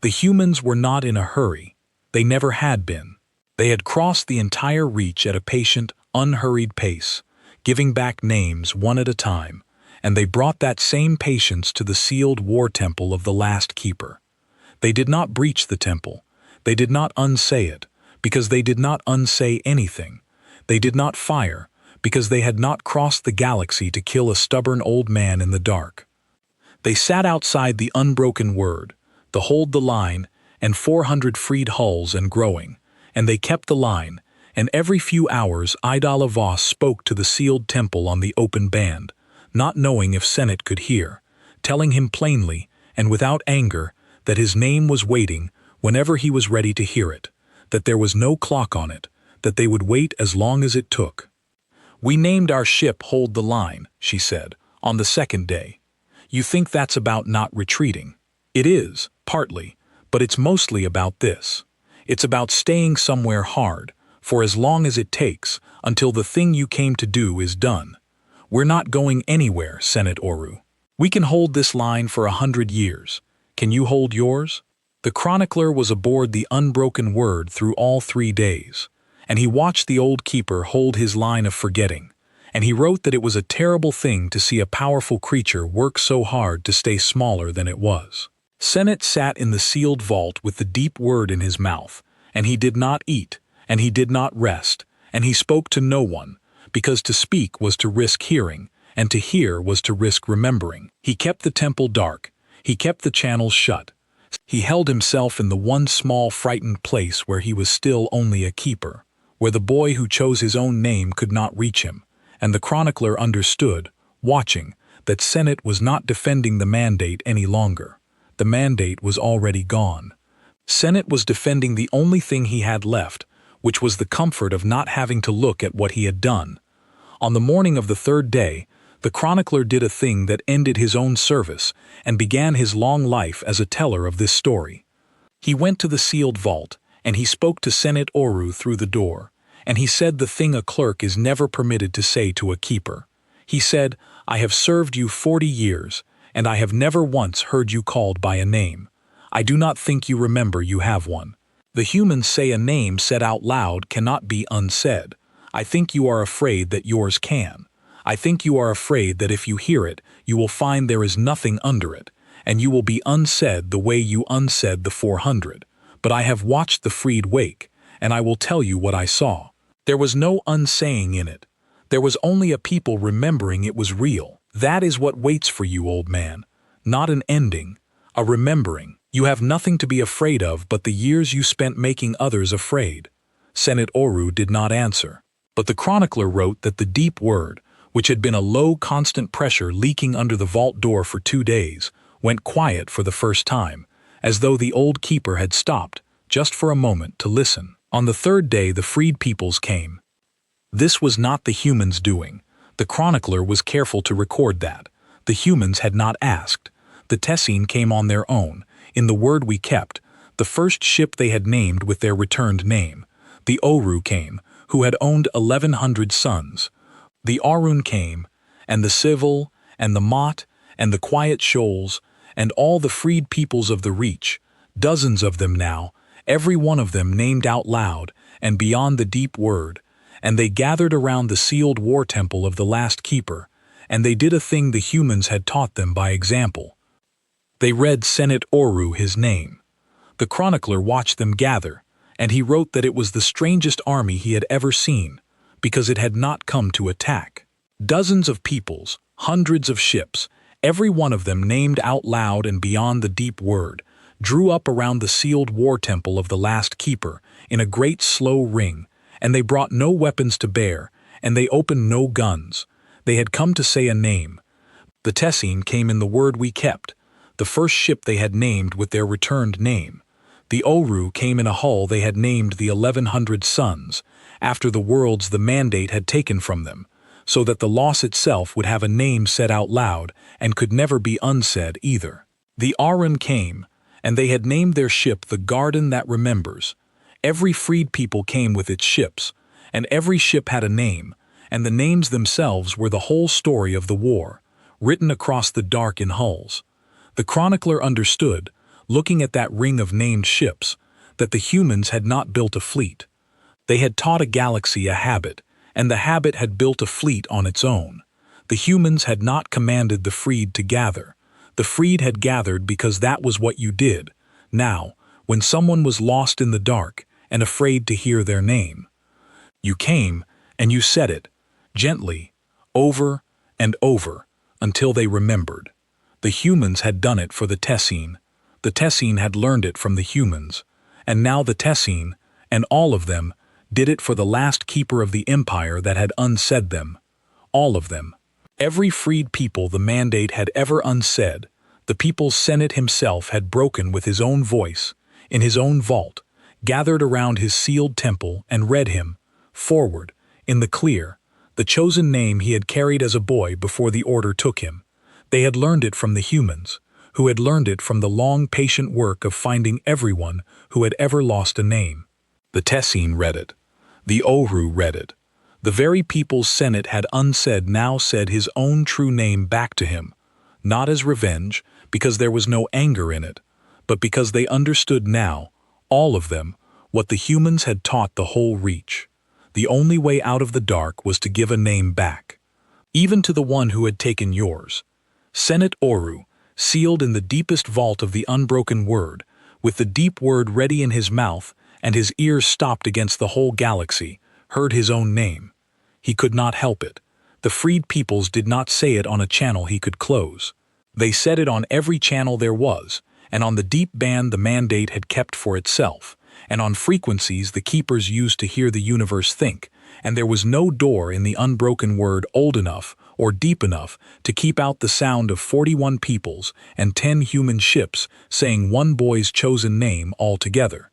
The humans were not in a hurry. They never had been. They had crossed the entire reach at a patient, unhurried pace, giving back names one at a time, and they brought that same patience to the sealed war temple of the last keeper. They did not breach the temple. They did not unsay it, because they did not unsay anything. They did not fire, because they had not crossed the galaxy to kill a stubborn old man in the dark. They sat outside the unbroken word, the hold the line, and 400 freed hulls and growing, and they kept the line, and every few hours Idala Voss spoke to the sealed temple on the open band, not knowing if Senate could hear, telling him plainly, and without anger, that his name was waiting whenever he was ready to hear it, that there was no clock on it, that they would wait as long as it took. "We named our ship Hold the Line," she said, on the second day. "You think that's about not retreating. It is, partly, but it's mostly about this. It's about staying somewhere hard, for as long as it takes, until the thing you came to do is done. We're not going anywhere, Senate Oru. We can hold this line for 100 years. Can you hold yours?" The chronicler was aboard the unbroken word through all 3 days, and he watched the old keeper hold his line of forgetting, and he wrote that it was a terrible thing to see a powerful creature work so hard to stay smaller than it was. Senate sat in the sealed vault with the deep word in his mouth, and he did not eat, and he did not rest, and he spoke to no one, because to speak was to risk hearing, and to hear was to risk remembering. He kept the temple dark, he kept the channels shut. He held himself in the one small frightened place where he was still only a keeper, where the boy who chose his own name could not reach him, and the chronicler understood, watching, that Senate was not defending the mandate any longer. The mandate was already gone. Senate was defending the only thing he had left, which was the comfort of not having to look at what he had done. On the morning of the 3rd day, the chronicler did a thing that ended his own service and began his long life as a teller of this story. He went to the sealed vault, and he spoke to Senate Oru through the door, and he said the thing a clerk is never permitted to say to a keeper. He said, "I have served you 40 years, and I have never once heard you called by a name. I do not think you remember you have one. The humans say a name said out loud cannot be unsaid. I think you are afraid that yours can. I think you are afraid that if you hear it, you will find there is nothing under it, and you will be unsaid the way you unsaid the 400. But I have watched the freed wake, and I will tell you what I saw. There was no unsaying in it. There was only a people remembering it was real. That is what waits for you, old man. Not an ending, a remembering. You have nothing to be afraid of but the years you spent making others afraid." Senate Oru did not answer, but the chronicler wrote that the deep word, which had been a low constant pressure leaking under the vault door for 2 days, went quiet for the first time, as though the old keeper had stopped, just for a moment, to listen. On the 3rd day the freed peoples came. This was not the humans' doing. The chronicler was careful to record that. The humans had not asked. The Tessine came on their own, in the word we kept, the first ship they had named with their returned name. The Oru came, who had owned 1,100 sons. The Arun came, and the Civil, and the Mott, and the Quiet Shoals, and all the freed peoples of the Reach, dozens of them now, every one of them named out loud, and beyond the deep word, and they gathered around the sealed war temple of the last keeper, and they did a thing the humans had taught them by example. They read Senate Oru his name. The chronicler watched them gather, and he wrote that it was the strangest army he had ever seen, because it had not come to attack. Dozens of peoples, hundreds of ships, every one of them named out loud and beyond the deep word, drew up around the sealed war temple of the last keeper in a great slow ring, and they brought no weapons to bear, and they opened no guns. They had come to say a name. The Tessine came in the word we kept, the first ship they had named with their returned name. The Oru came in a hull they had named the 1,100 Sons, after the worlds the mandate had taken from them, so that the loss itself would have a name said out loud and could never be unsaid either. The Arun came, and they had named their ship the Garden That Remembers. Every freed people came with its ships, and every ship had a name, and the names themselves were the whole story of the war, written across the dark in hulls. The chronicler understood, looking at that ring of named ships, that the humans had not built a fleet. They had taught a galaxy a habit, and the habit had built a fleet on its own. The humans had not commanded the freed to gather. The freed had gathered because that was what you did. Now, when someone was lost in the dark and afraid to hear their name, you came and you said it, gently, over and over, until they remembered. The humans had done it for the Tessine. The Tessine had learned it from the humans. And now the Tessine, and all of them, did it for the last keeper of the empire that had unsaid them. All of them. Every freed people the mandate had ever unsaid, the people's senate himself had broken with his own voice, in his own vault, gathered around his sealed temple and read him, forward, in the clear, the chosen name he had carried as a boy before the order took him. They had learned it from the humans, who had learned it from the long patient work of finding everyone who had ever lost a name. The Tessine read it. The Oru read it. The very people's senate had unsaid now said his own true name back to him, not as revenge, because there was no anger in it, but because they understood now, all of them, what the humans had taught the whole reach. The only way out of the dark was to give a name back, even to the one who had taken yours. Senate Oru, sealed in the deepest vault of the unbroken word, with the deep word ready in his mouth and his ears stopped against the whole galaxy, heard his own name. He could not help it. The freed peoples did not say it on a channel he could close. They said it on every channel there was, and on the deep band the mandate had kept for itself, and on frequencies the keepers used to hear the universe think, and there was no door in the unbroken word old enough or deep enough to keep out the sound of 41 peoples and 10 human ships saying one boy's chosen name all together.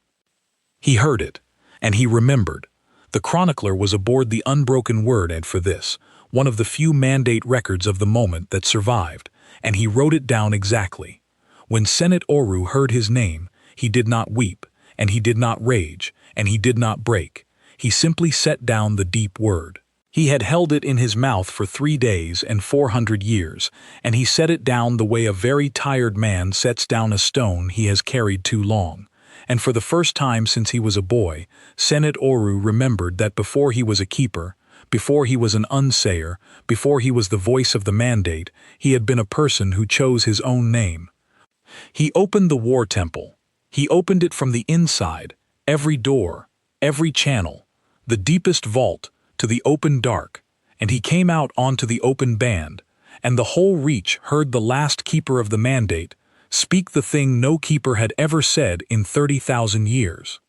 He heard it, and he remembered. The chronicler was aboard the unbroken word, and for this, one of the few mandate records of the moment that survived, and he wrote it down exactly. When Senate Oru heard his name, he did not weep, and he did not rage, and he did not break. He simply set down the deep word. He had held it in his mouth for 3 days and 400 years, and he set it down the way a very tired man sets down a stone he has carried too long. And for the first time since he was a boy, Senate Oru remembered that before he was a keeper, before he was an unsayer, before he was the voice of the mandate, he had been a person who chose his own name. He opened the war temple. He opened it from the inside, every door, every channel, the deepest vault, to the open dark, and he came out onto the open band, and the whole reach heard the last keeper of the mandate speak the thing no keeper had ever said in 30,000 years.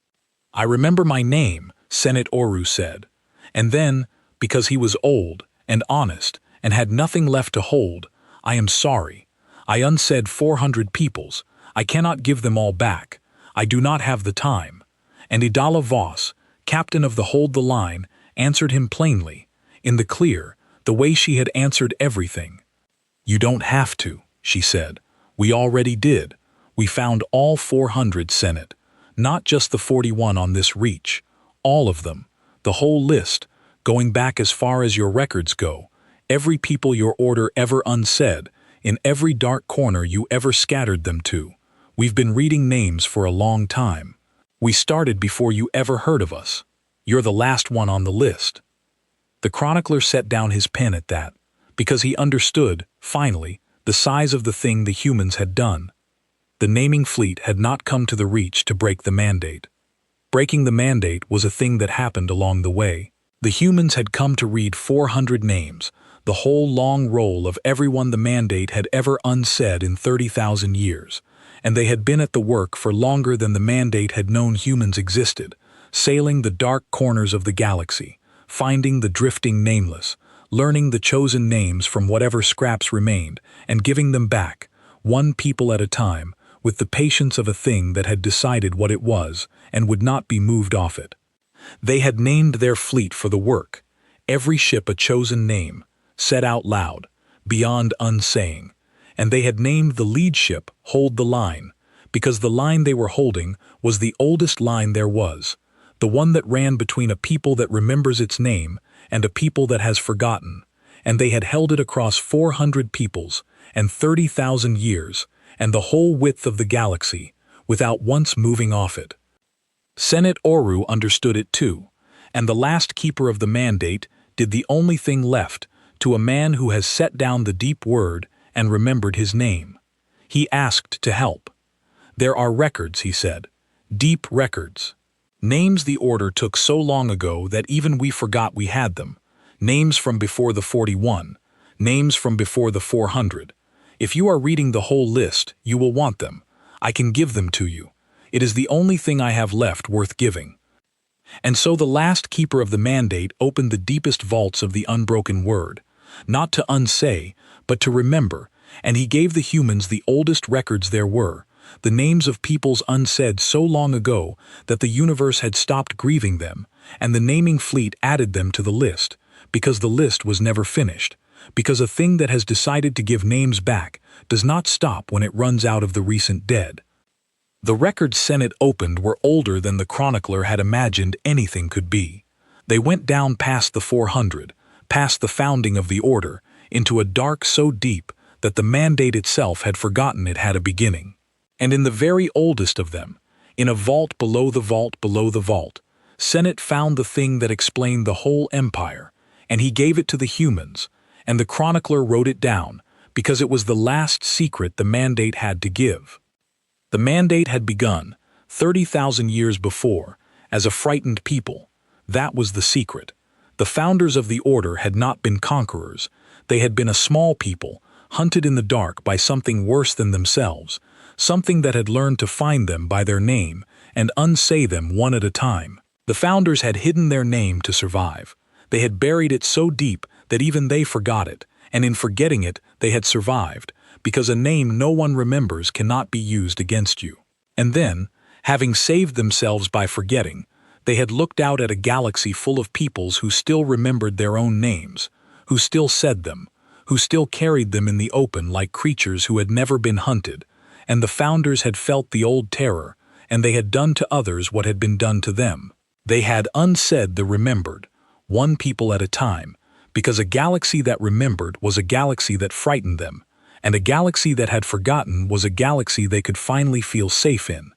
"I remember my name," Senate Oru said, and then, because he was old and honest and had nothing left to hold, "I am sorry. I unsaid 400 peoples. I cannot give them all back. I do not have the time." And Idala Voss, captain of the Hold the Line, answered him plainly, in the clear, the way she had answered everything. "You don't have to," she said. "We already did. We found all 400, Senate. Not just the 41 on this reach. All of them. The whole list, going back as far as your records go. Every people your order ever unsaid, in every dark corner you ever scattered them to. We've been reading names for a long time. We started before you ever heard of us. You're the last one on the list." The chronicler set down his pen at that, because he understood, finally, the size of the thing the humans had done. The naming fleet had not come to the reach to break the mandate. Breaking the mandate was a thing that happened along the way. The humans had come to read 400 names, the whole long roll of everyone the mandate had ever unsaid in 30,000 years, and they had been at the work for longer than the mandate had known humans existed, sailing the dark corners of the galaxy, finding the drifting nameless, learning the chosen names from whatever scraps remained, and giving them back, one people at a time, with the patience of a thing that had decided what it was and would not be moved off it. They had named their fleet for the work, every ship a chosen name, said out loud, beyond unsaying, and they had named the lead ship Hold the Line, because the line they were holding was the oldest line there was, the one that ran between a people that remembers its name and a people that has forgotten, and they had held it across 400 peoples and 30,000 years and the whole width of the galaxy without once moving off it. Senate Oru understood it too, and the last keeper of the mandate did the only thing left to a man who has set down the deep word and remembered his name. He asked to help. "There are records," he said, "deep records. Names the Order took so long ago that even we forgot we had them. Names from before the 41, names from before the 400. If you are reading the whole list, you will want them. I can give them to you. It is the only thing I have left worth giving." And so the last keeper of the mandate opened the deepest vaults of the unbroken word, not to unsay, but to remember, and he gave the humans the oldest records there were, the names of peoples unsaid so long ago that the universe had stopped grieving them, and the naming fleet added them to the list, because the list was never finished, because a thing that has decided to give names back does not stop when it runs out of the recent dead. The records Senate opened were older than the chronicler had imagined anything could be. They went down past the 400, past the founding of the Order, into a dark so deep that the mandate itself had forgotten it had a beginning. And in the very oldest of them, in a vault below the vault below the vault, Senate found the thing that explained the whole empire, and he gave it to the humans, and the chronicler wrote it down, because it was the last secret the mandate had to give. The mandate had begun, 30,000 years before, as a frightened people. That was the secret. The founders of the Order had not been conquerors. They had been a small people, hunted in the dark by something worse than themselves, something that had learned to find them by their name and unsay them one at a time. The founders had hidden their name to survive. They had buried it so deep that even they forgot it, and in forgetting it, they had survived, because a name no one remembers cannot be used against you. And then, having saved themselves by forgetting, they had looked out at a galaxy full of peoples who still remembered their own names, who still said them, who still carried them in the open like creatures who had never been hunted, and the founders had felt the old terror, and they had done to others what had been done to them. They had unsaid the remembered, one people at a time, because a galaxy that remembered was a galaxy that frightened them, and a galaxy that had forgotten was a galaxy they could finally feel safe in.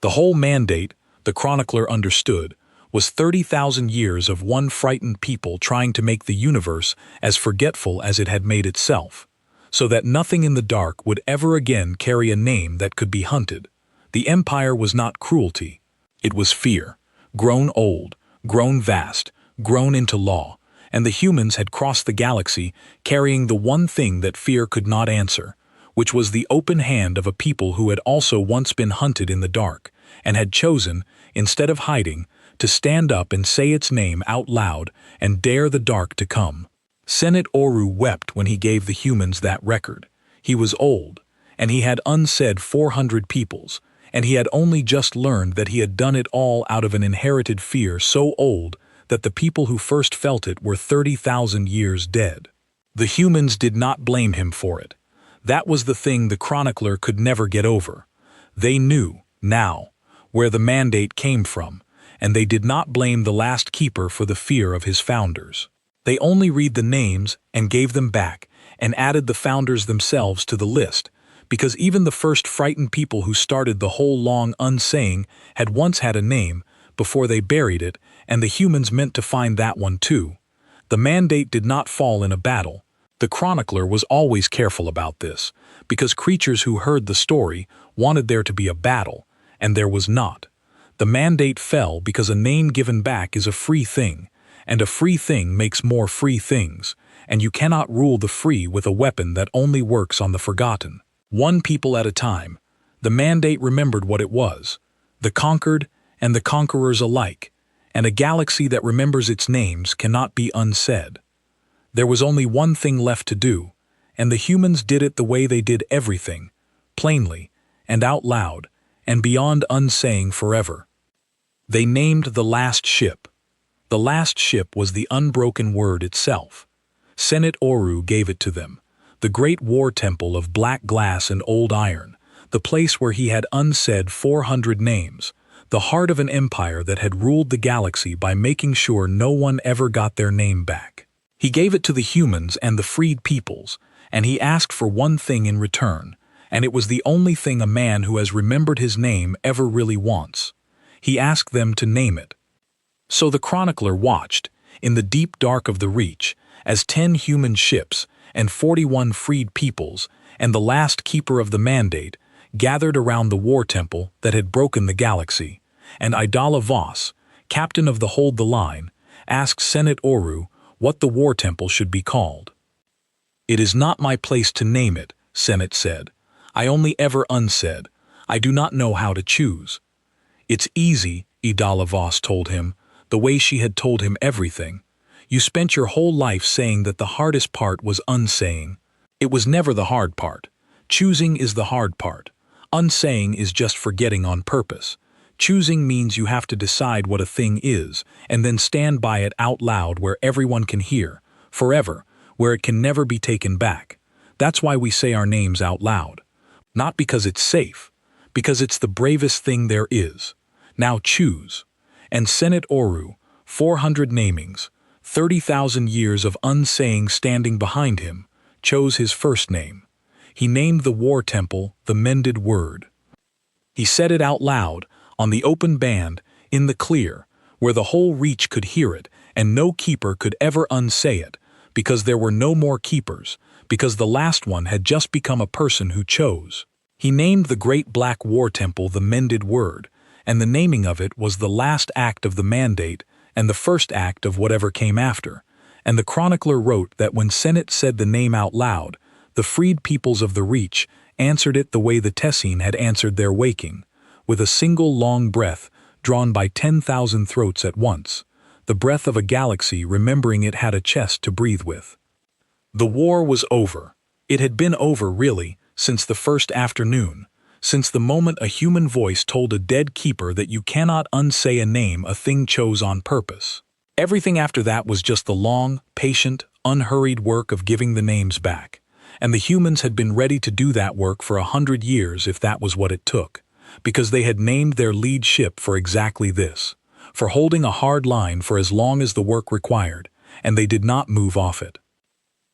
The whole mandate, the chronicler understood, was 30,000 years of one frightened people trying to make the universe as forgetful as it had made itself, so that nothing in the dark would ever again carry a name that could be hunted. The empire was not cruelty. It was fear, grown old, grown vast, grown into law, and the humans had crossed the galaxy carrying the one thing that fear could not answer, which was the open hand of a people who had also once been hunted in the dark, and had chosen, instead of hiding, to stand up and say its name out loud and dare the dark to come. Senate Oru wept when he gave the humans that record. He was old, and he had unsaid 400 peoples, and he had only just learned that he had done it all out of an inherited fear so old that the people who first felt it were 30,000 years dead. The humans did not blame him for it. That was the thing the chronicler could never get over. They knew, now, where the mandate came from, and they did not blame the last keeper for the fear of his founders. They only read the names and gave them back, and added the founders themselves to the list, because even the first frightened people who started the whole long unsaying had once had a name before they buried it, and the humans meant to find that one too. The mandate did not fall in a battle. The chronicler was always careful about this, because creatures who heard the story wanted there to be a battle, and there was not. The mandate fell because a name given back is a free thing, and a free thing makes more free things, and you cannot rule the free with a weapon that only works on the forgotten. One people at a time, the mandate remembered what it was, the conquered and the conquerors alike, and a galaxy that remembers its names cannot be unsaid. There was only one thing left to do, and the humans did it the way they did everything, plainly, and out loud, and beyond unsaying forever. They named the last ship. The last ship was the unbroken word itself. Senate Oru gave it to them, the great war temple of black glass and old iron, the place where he had unsaid 400 names, the heart of an empire that had ruled the galaxy by making sure no one ever got their name back. He gave it to the humans and the freed peoples, and he asked for one thing in return, and it was the only thing a man who has remembered his name ever really wants. He asked them to name it. So the chronicler watched, in the deep dark of the Reach, as 10 human ships and 41 freed peoples and the last keeper of the mandate gathered around the war temple that had broken the galaxy, and Idala Voss, captain of the Hold the Line, asked Senate Oru what the war temple should be called. "It is not my place to name it," Senate said. "I only ever unsaid. I do not know how to choose." "It's easy," Idala Voss told him, the way she had told him everything. "You spent your whole life saying that the hardest part was unsaying. It was never the hard part. Choosing is the hard part. Unsaying is just forgetting on purpose. Choosing means you have to decide what a thing is, and then stand by it out loud where everyone can hear, forever, where it can never be taken back. That's why we say our names out loud. Not because it's safe, because it's the bravest thing there is. Now choose." And Senate Oru, 400 namings, 30,000 years of unsaying standing behind him, chose his first name. He named the war temple the Mended Word. He said it out loud, on the open band, in the clear, where the whole Reach could hear it, and no keeper could ever unsay it, because there were no more keepers, because the last one had just become a person who chose. He named the great black war temple the Mended Word, and the naming of it was the last act of the mandate and the first act of whatever came after. And the chronicler wrote that when Senate said the name out loud, the freed peoples of the Reach answered it the way the Tessine had answered their waking, with a single long breath drawn by 10,000 throats at once, the breath of a galaxy remembering it had a chest to breathe with. The war was over. It had been over, really, since the first afternoon, since the moment a human voice told a dead keeper that you cannot unsay a name a thing chose on purpose. Everything after that was just the long, patient, unhurried work of giving the names back, and the humans had been ready to do that work for 100 years if that was what it took, because they had named their lead ship for exactly this, for holding a hard line for as long as the work required, and they did not move off it.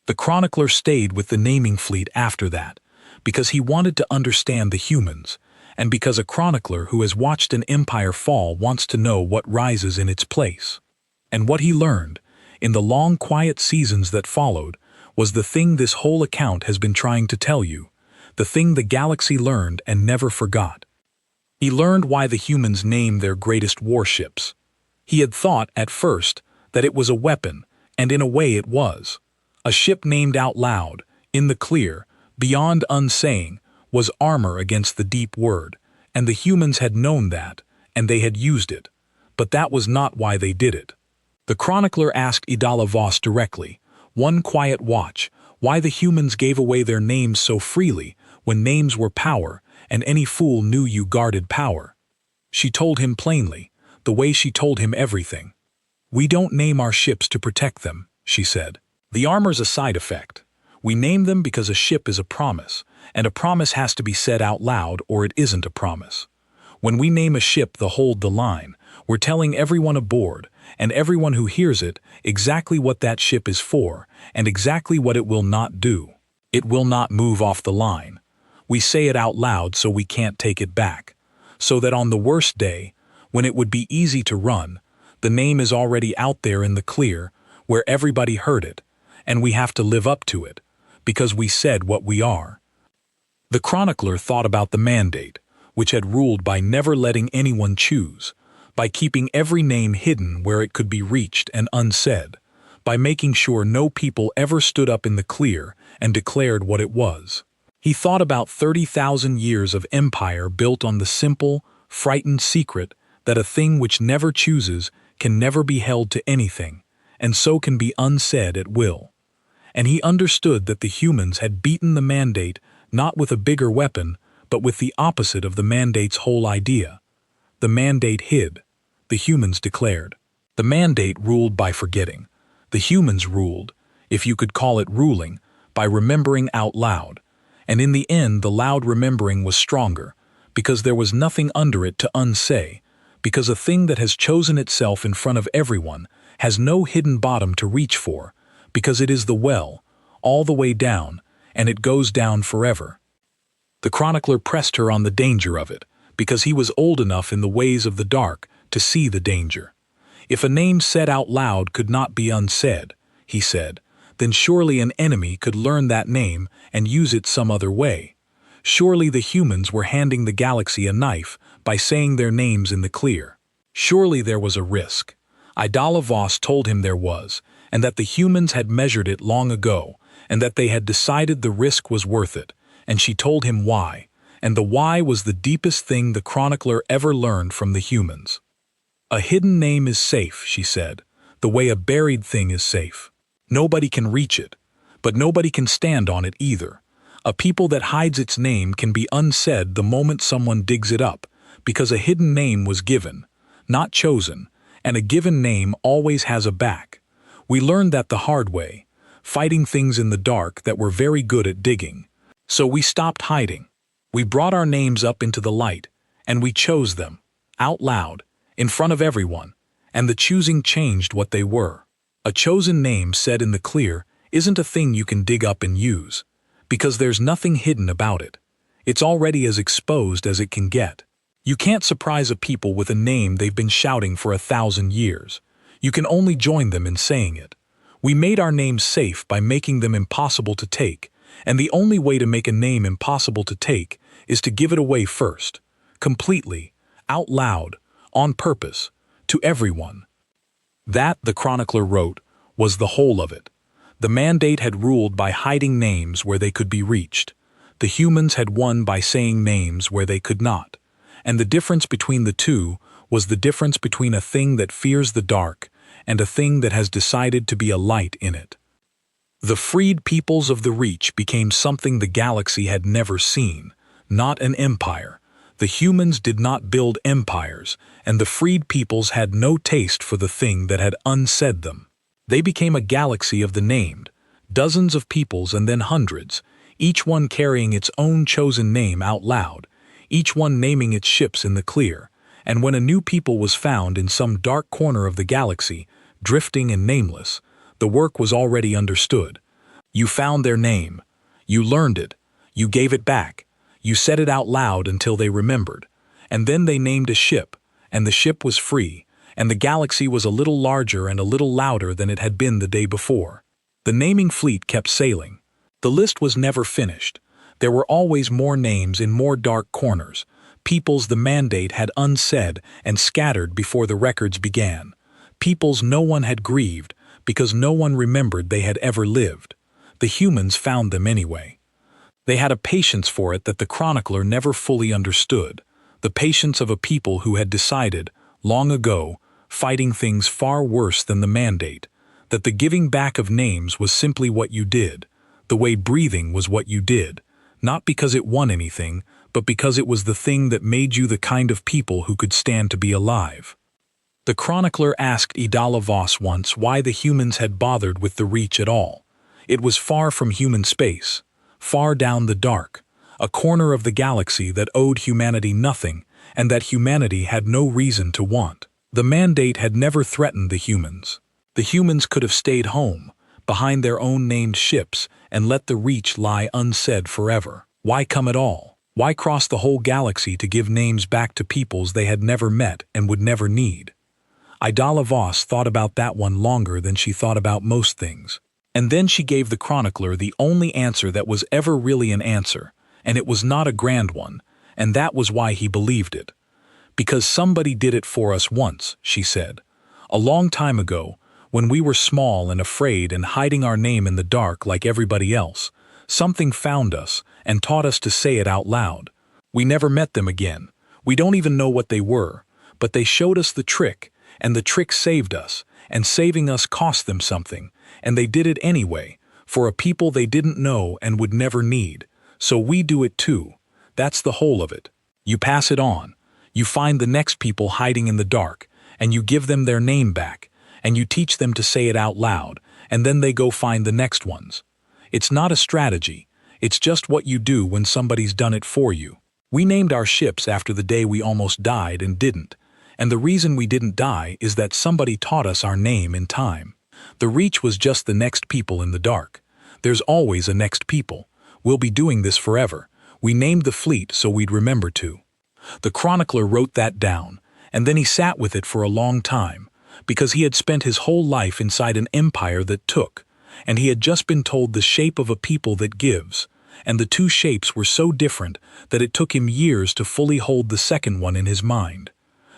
The chronicler stayed with the naming fleet after that, because he wanted to understand the humans, and because a chronicler who has watched an empire fall wants to know what rises in its place. And what he learned, in the long quiet seasons that followed, was the thing this whole account has been trying to tell you, the thing the galaxy learned and never forgot. He learned why the humans named their greatest warships. He had thought, at first, that it was a weapon, and in a way it was. A ship named out loud, in the clear, beyond unsaying, was armor against the deep word, and the humans had known that, and they had used it. But that was not why they did it. The chronicler asked Idala Voss directly, one quiet watch, why the humans gave away their names so freely when names were power, and any fool knew you guarded power. She told him plainly, the way she told him everything. "We don't name our ships to protect them," she said. "The armor's a side effect. We name them because a ship is a promise, and a promise has to be said out loud or it isn't a promise. When we name a ship the Hold the Line, we're telling everyone aboard, and everyone who hears it, exactly what that ship is for, and exactly what it will not do. It will not move off the line. We say it out loud so we can't take it back, so that on the worst day, when it would be easy to run, the name is already out there in the clear, where everybody heard it, and we have to live up to it, because we said what we are." The chronicler thought about the mandate, which had ruled by never letting anyone choose, by keeping every name hidden where it could be reached and unsaid, by making sure no people ever stood up in the clear and declared what it was. He thought about 30,000 years of empire built on the simple, frightened secret that a thing which never chooses can never be held to anything, and so can be unsaid at will. And he understood that the humans had beaten the mandate not with a bigger weapon, but with the opposite of the mandate's whole idea. The mandate hid, the humans declared. The mandate ruled by forgetting. The humans ruled, if you could call it ruling, by remembering out loud. And in the end, the loud remembering was stronger, because there was nothing under it to unsay, because a thing that has chosen itself in front of everyone has no hidden bottom to reach for, because it is the well, all the way down, and it goes down forever. The chronicler pressed her on the danger of it, because he was old enough in the ways of the dark to see the danger. If a name said out loud could not be unsaid, he said, then surely an enemy could learn that name and use it some other way. Surely the humans were handing the galaxy a knife by saying their names in the clear. Surely there was a risk. Idala Voss told him there was, and that the humans had measured it long ago, and that they had decided the risk was worth it, and she told him why, and the why was the deepest thing the chronicler ever learned from the humans. A hidden name is safe, she said, the way a buried thing is safe. Nobody can reach it, but nobody can stand on it either. A people that hides its name can be unsaid the moment someone digs it up, because a hidden name was given, not chosen, and a given name always has a back. We learned that the hard way, fighting things in the dark that were very good at digging. So we stopped hiding. We brought our names up into the light, and we chose them, out loud, in front of everyone, and the choosing changed what they were. A chosen name said in the clear isn't a thing you can dig up and use, because there's nothing hidden about it. It's already as exposed as it can get. You can't surprise a people with a name they've been shouting for 1,000 years. You can only join them in saying it. We made our names safe by making them impossible to take, and the only way to make a name impossible to take is to give it away first, completely, out loud, on purpose, to everyone. That, the chronicler wrote, was the whole of it. The mandate had ruled by hiding names where they could be reached. The humans had won by saying names where they could not. And the difference between the two was the difference between a thing that fears the dark and a thing that has decided to be a light in it. The freed peoples of the Reach became something the galaxy had never seen, not an empire. The humans did not build empires, and the freed peoples had no taste for the thing that had unsaid them. They became a galaxy of the named, dozens of peoples and then hundreds, each one carrying its own chosen name out loud, each one naming its ships in the clear, and when a new people was found in some dark corner of the galaxy, drifting and nameless, the work was already understood. You found their name. You learned it. You gave it back. You said it out loud until they remembered. And then they named a ship, and the ship was free, and the galaxy was a little larger and a little louder than it had been the day before. The naming fleet kept sailing. The list was never finished. There were always more names in more dark corners, peoples the mandate had unsaid and scattered before the records began, peoples no one had grieved because no one remembered they had ever lived. The humans found them anyway. They had a patience for it that the chronicler never fully understood, the patience of a people who had decided, long ago, fighting things far worse than the mandate, that the giving back of names was simply what you did, the way breathing was what you did, not because it won anything, but because it was the thing that made you the kind of people who could stand to be alive. The chronicler asked Idala Voss once why the humans had bothered with the Reach at all. It was far from human space, far down the dark, a corner of the galaxy that owed humanity nothing and that humanity had no reason to want. The mandate had never threatened the humans. The humans could have stayed home, behind their own named ships, and let the Reach lie unsaid forever. Why come at all? Why cross the whole galaxy to give names back to peoples they had never met and would never need? Idala Voss thought about that one longer than she thought about most things. And then she gave the chronicler the only answer that was ever really an answer, and it was not a grand one, and that was why he believed it. Because somebody did it for us once, she said. A long time ago, when we were small and afraid and hiding our name in the dark like everybody else, something found us and taught us to say it out loud. We never met them again. We don't even know what they were, but they showed us the trick, and the trick saved us, and saving us cost them something, and they did it anyway, for a people they didn't know and would never need. So we do it too. That's the whole of it. You pass it on. You find the next people hiding in the dark, and you give them their name back, and you teach them to say it out loud, and then they go find the next ones. It's not a strategy. It's just what you do when somebody's done it for you. We named our ships after the day we almost died and didn't. And the reason we didn't die is that somebody taught us our name in time. The Reach was just the next people in the dark. There's always a next people. We'll be doing this forever. We named the fleet so we'd remember to. The chronicler wrote that down, and then he sat with it for a long time, because he had spent his whole life inside an empire that took, and he had just been told the shape of a people that gives, and the two shapes were so different that it took him years to fully hold the second one in his mind.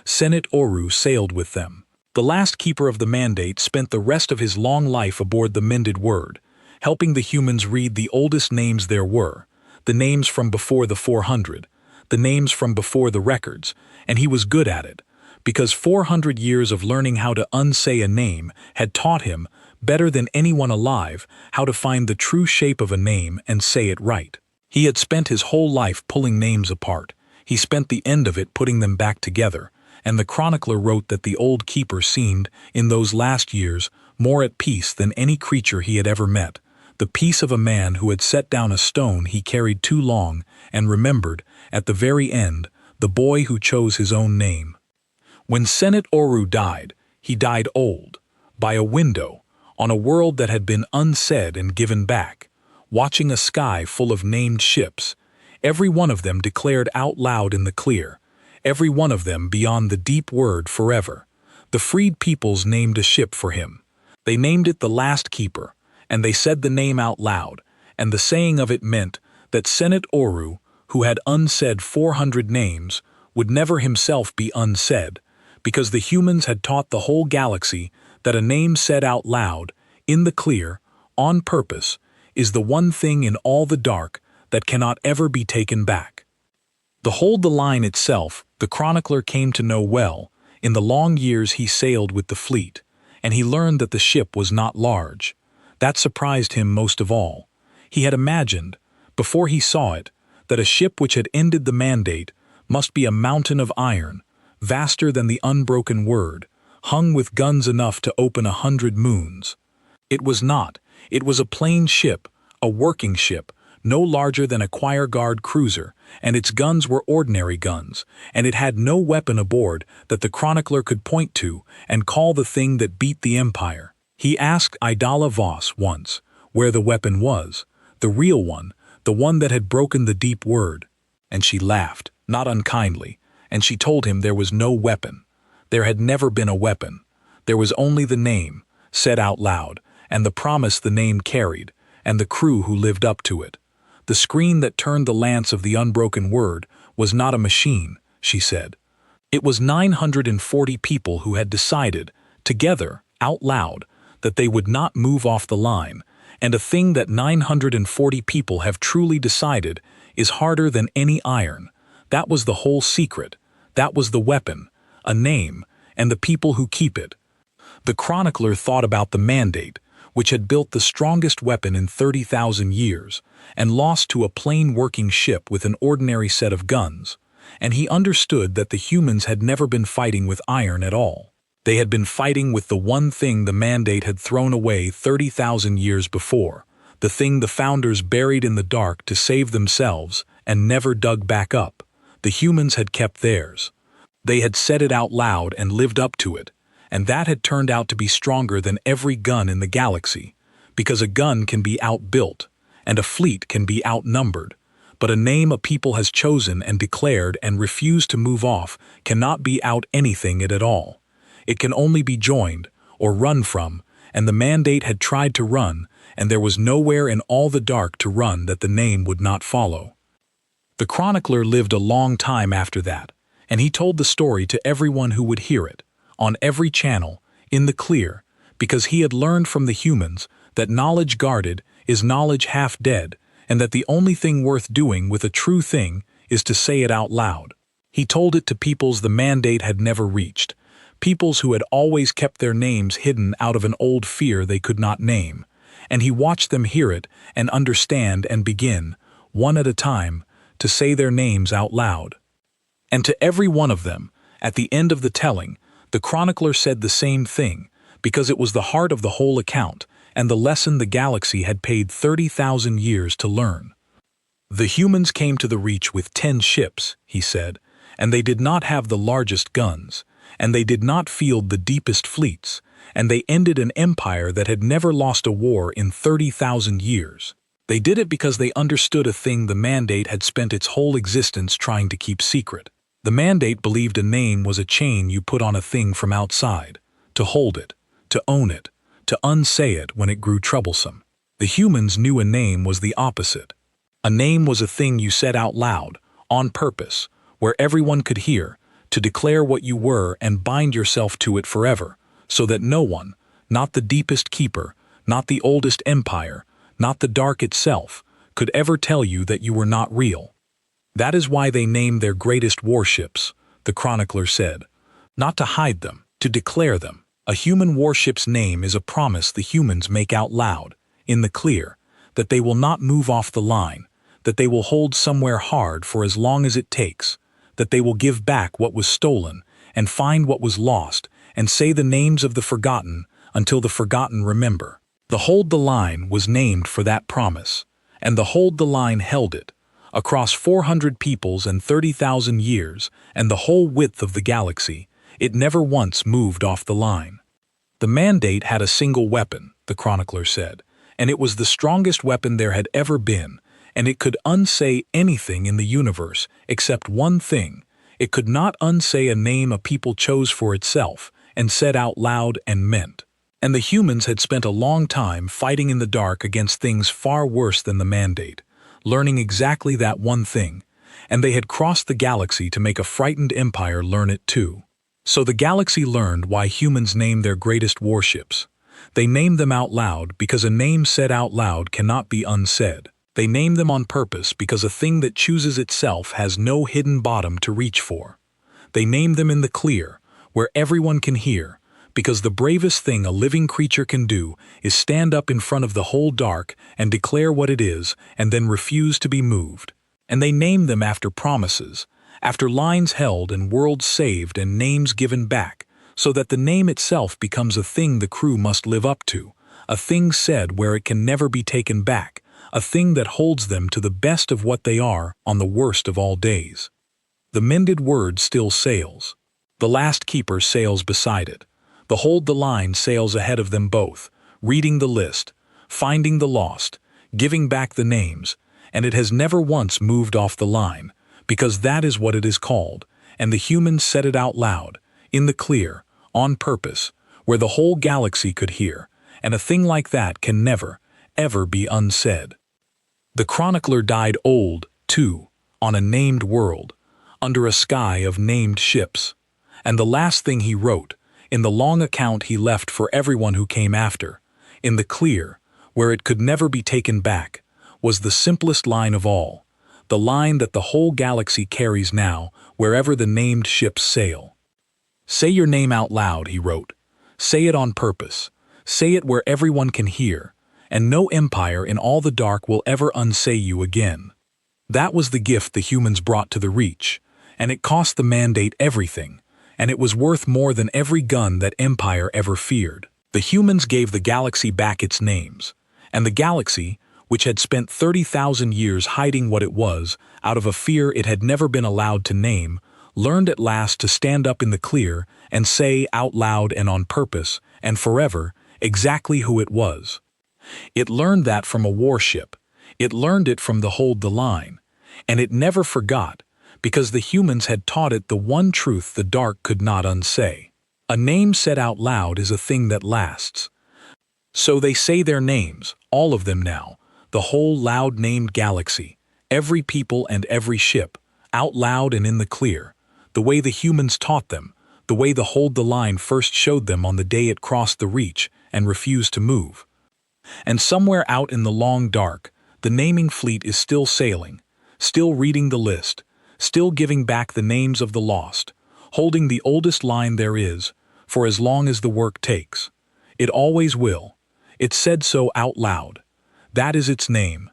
Senate Oru sailed with them. The last keeper of the mandate spent the rest of his long life aboard the Mended Word, helping the humans read the oldest names there were, the names from before the 400, the names from before the records, and he was good at it, because 400 years of learning how to unsay a name had taught him, better than anyone alive, how to find the true shape of a name and say it right. He had spent his whole life pulling names apart. He spent the end of it putting them back together, and the chronicler wrote that the old keeper seemed, in those last years, more at peace than any creature he had ever met, the peace of a man who had set down a stone he carried too long and remembered, at the very end, the boy who chose his own name. When Senate Oru died, he died old, by a window, on a world that had been unsaid and given back, watching a sky full of named ships, every one of them declared out loud in the clear, every one of them beyond the deep word forever. The freed peoples named a ship for him. They named it the Last Keeper, and they said the name out loud, and the saying of it meant that Senate Oru, who had unsaid 400 names, would never himself be unsaid, because the humans had taught the whole galaxy that a name said out loud, in the clear, on purpose, is the one thing in all the dark that cannot ever be taken back. The Hold the Line itself, the chronicler came to know well, in the long years he sailed with the fleet, and he learned that the ship was not large. That surprised him most of all. He had imagined, before he saw it, that a ship which had ended the mandate must be a mountain of iron, vaster than the unbroken word, hung with guns enough to open 100 moons. It was not. It was a plain ship, a working ship, no larger than a choir guard cruiser, and its guns were ordinary guns, and it had no weapon aboard that the chronicler could point to and call the thing that beat the Empire. He asked Idala Voss once where the weapon was, the real one, the one that had broken the deep word, and she laughed, not unkindly, and she told him there was no weapon. There had never been a weapon. There was only the name, said out loud, and the promise the name carried, and the crew who lived up to it. The screen that turned the lance of the unbroken word was not a machine, she said. It was 940 people who had decided, together, out loud, that they would not move off the line, and a thing that 940 people have truly decided is harder than any iron. That was the whole secret. That was the weapon, a name, and the people who keep it. The chronicler thought about the mandate, which had built the strongest weapon in 30,000 years, and lost to a plain working ship with an ordinary set of guns, and he understood that the humans had never been fighting with iron at all. They had been fighting with the one thing the mandate had thrown away 30,000 years before, the thing the founders buried in the dark to save themselves and never dug back up. The humans had kept theirs. They had said it out loud and lived up to it, and that had turned out to be stronger than every gun in the galaxy, because a gun can be outbuilt, and a fleet can be outnumbered, but a name a people has chosen and declared and refused to move off cannot be out anything it at all. It can only be joined, or run from, and the mandate had tried to run, and there was nowhere in all the dark to run that the name would not follow. The chronicler lived a long time after that, and he told the story to everyone who would hear it, on every channel, in the clear, because he had learned from the humans that knowledge guarded is knowledge half dead, and that the only thing worth doing with a true thing is to say it out loud. He told it to peoples the mandate had never reached, peoples who had always kept their names hidden out of an old fear they could not name, and he watched them hear it and understand and begin, one at a time, to say their names out loud. And to every one of them, at the end of the telling, the chronicler said the same thing, because it was the heart of the whole account, and the lesson the galaxy had paid 30,000 years to learn. "The humans came to the Reach with 10 ships," he said, "and they did not have the largest guns, and they did not field the deepest fleets, and they ended an empire that had never lost a war in 30,000 years. They did it because they understood a thing the Mandate had spent its whole existence trying to keep secret. The Mandate believed a name was a chain you put on a thing from outside, to hold it, to own it, to unsay it when it grew troublesome. The humans knew a name was the opposite. A name was a thing you said out loud, on purpose, where everyone could hear, to declare what you were and bind yourself to it forever, so that no one, not the deepest keeper, not the oldest empire, not the dark itself, could ever tell you that you were not real. That is why they named their greatest warships," the chronicler said. "Not to hide them, to declare them. A human warship's name is a promise the humans make out loud, in the clear, that they will not move off the line, that they will hold somewhere hard for as long as it takes, that they will give back what was stolen, and find what was lost, and say the names of the forgotten until the forgotten remember. The Hold the Line was named for that promise, and the Hold the Line held it, across 400 peoples and 30,000 years, and the whole width of the galaxy. It never once moved off the line. The Mandate had a single weapon," the chronicler said, "and it was the strongest weapon there had ever been, and it could unsay anything in the universe except one thing. It could not unsay a name a people chose for itself and said out loud and meant. And the humans had spent a long time fighting in the dark against things far worse than the Mandate, learning exactly that one thing, and they had crossed the galaxy to make a frightened empire learn it too. So the galaxy learned why humans named their greatest warships. They named them out loud because a name said out loud cannot be unsaid. They named them on purpose because a thing that chooses itself has no hidden bottom to reach for. They named them in the clear, where everyone can hear, because the bravest thing a living creature can do is stand up in front of the whole dark and declare what it is and then refuse to be moved. And they named them after promises, after lines held and worlds saved and names given back, so that the name itself becomes a thing the crew must live up to, a thing said where it can never be taken back, a thing that holds them to the best of what they are on the worst of all days. The mended word still sails. The last keeper sails beside it. The Hold the Line sails ahead of them both, reading the list, finding the lost, giving back the names, and it has never once moved off the line, because that is what it is called, and the humans said it out loud, in the clear, on purpose, where the whole galaxy could hear, and a thing like that can never, ever be unsaid. The chronicler died old, too, on a named world, under a sky of named ships, and the last thing he wrote, in the long account he left for everyone who came after, in the clear, where it could never be taken back, was the simplest line of all, the line that the whole galaxy carries now wherever the named ships sail. "Say your name out loud," he wrote. "Say it on purpose. Say it where everyone can hear, and no empire in all the dark will ever unsay you again." That was the gift the humans brought to the Reach, and it cost the Mandate everything, and it was worth more than every gun that empire ever feared. The humans gave the galaxy back its names, and the galaxy, which had spent 30,000 years hiding what it was out of a fear it had never been allowed to name, learned at last to stand up in the clear and say out loud and on purpose and forever exactly who it was. It learned that from a warship. It learned it from the Hold the Line, and it never forgot, because the humans had taught it the one truth the dark could not unsay. A name said out loud is a thing that lasts. So they say their names, all of them now, the whole loud-named galaxy, every people and every ship, out loud and in the clear, the way the humans taught them, the way the Hold the Line first showed them on the day it crossed the Reach and refused to move. And somewhere out in the long dark, the naming fleet is still sailing, still reading the list, still giving back the names of the lost, holding the oldest line there is, for as long as the work takes. It always will. It said so out loud. That is its name,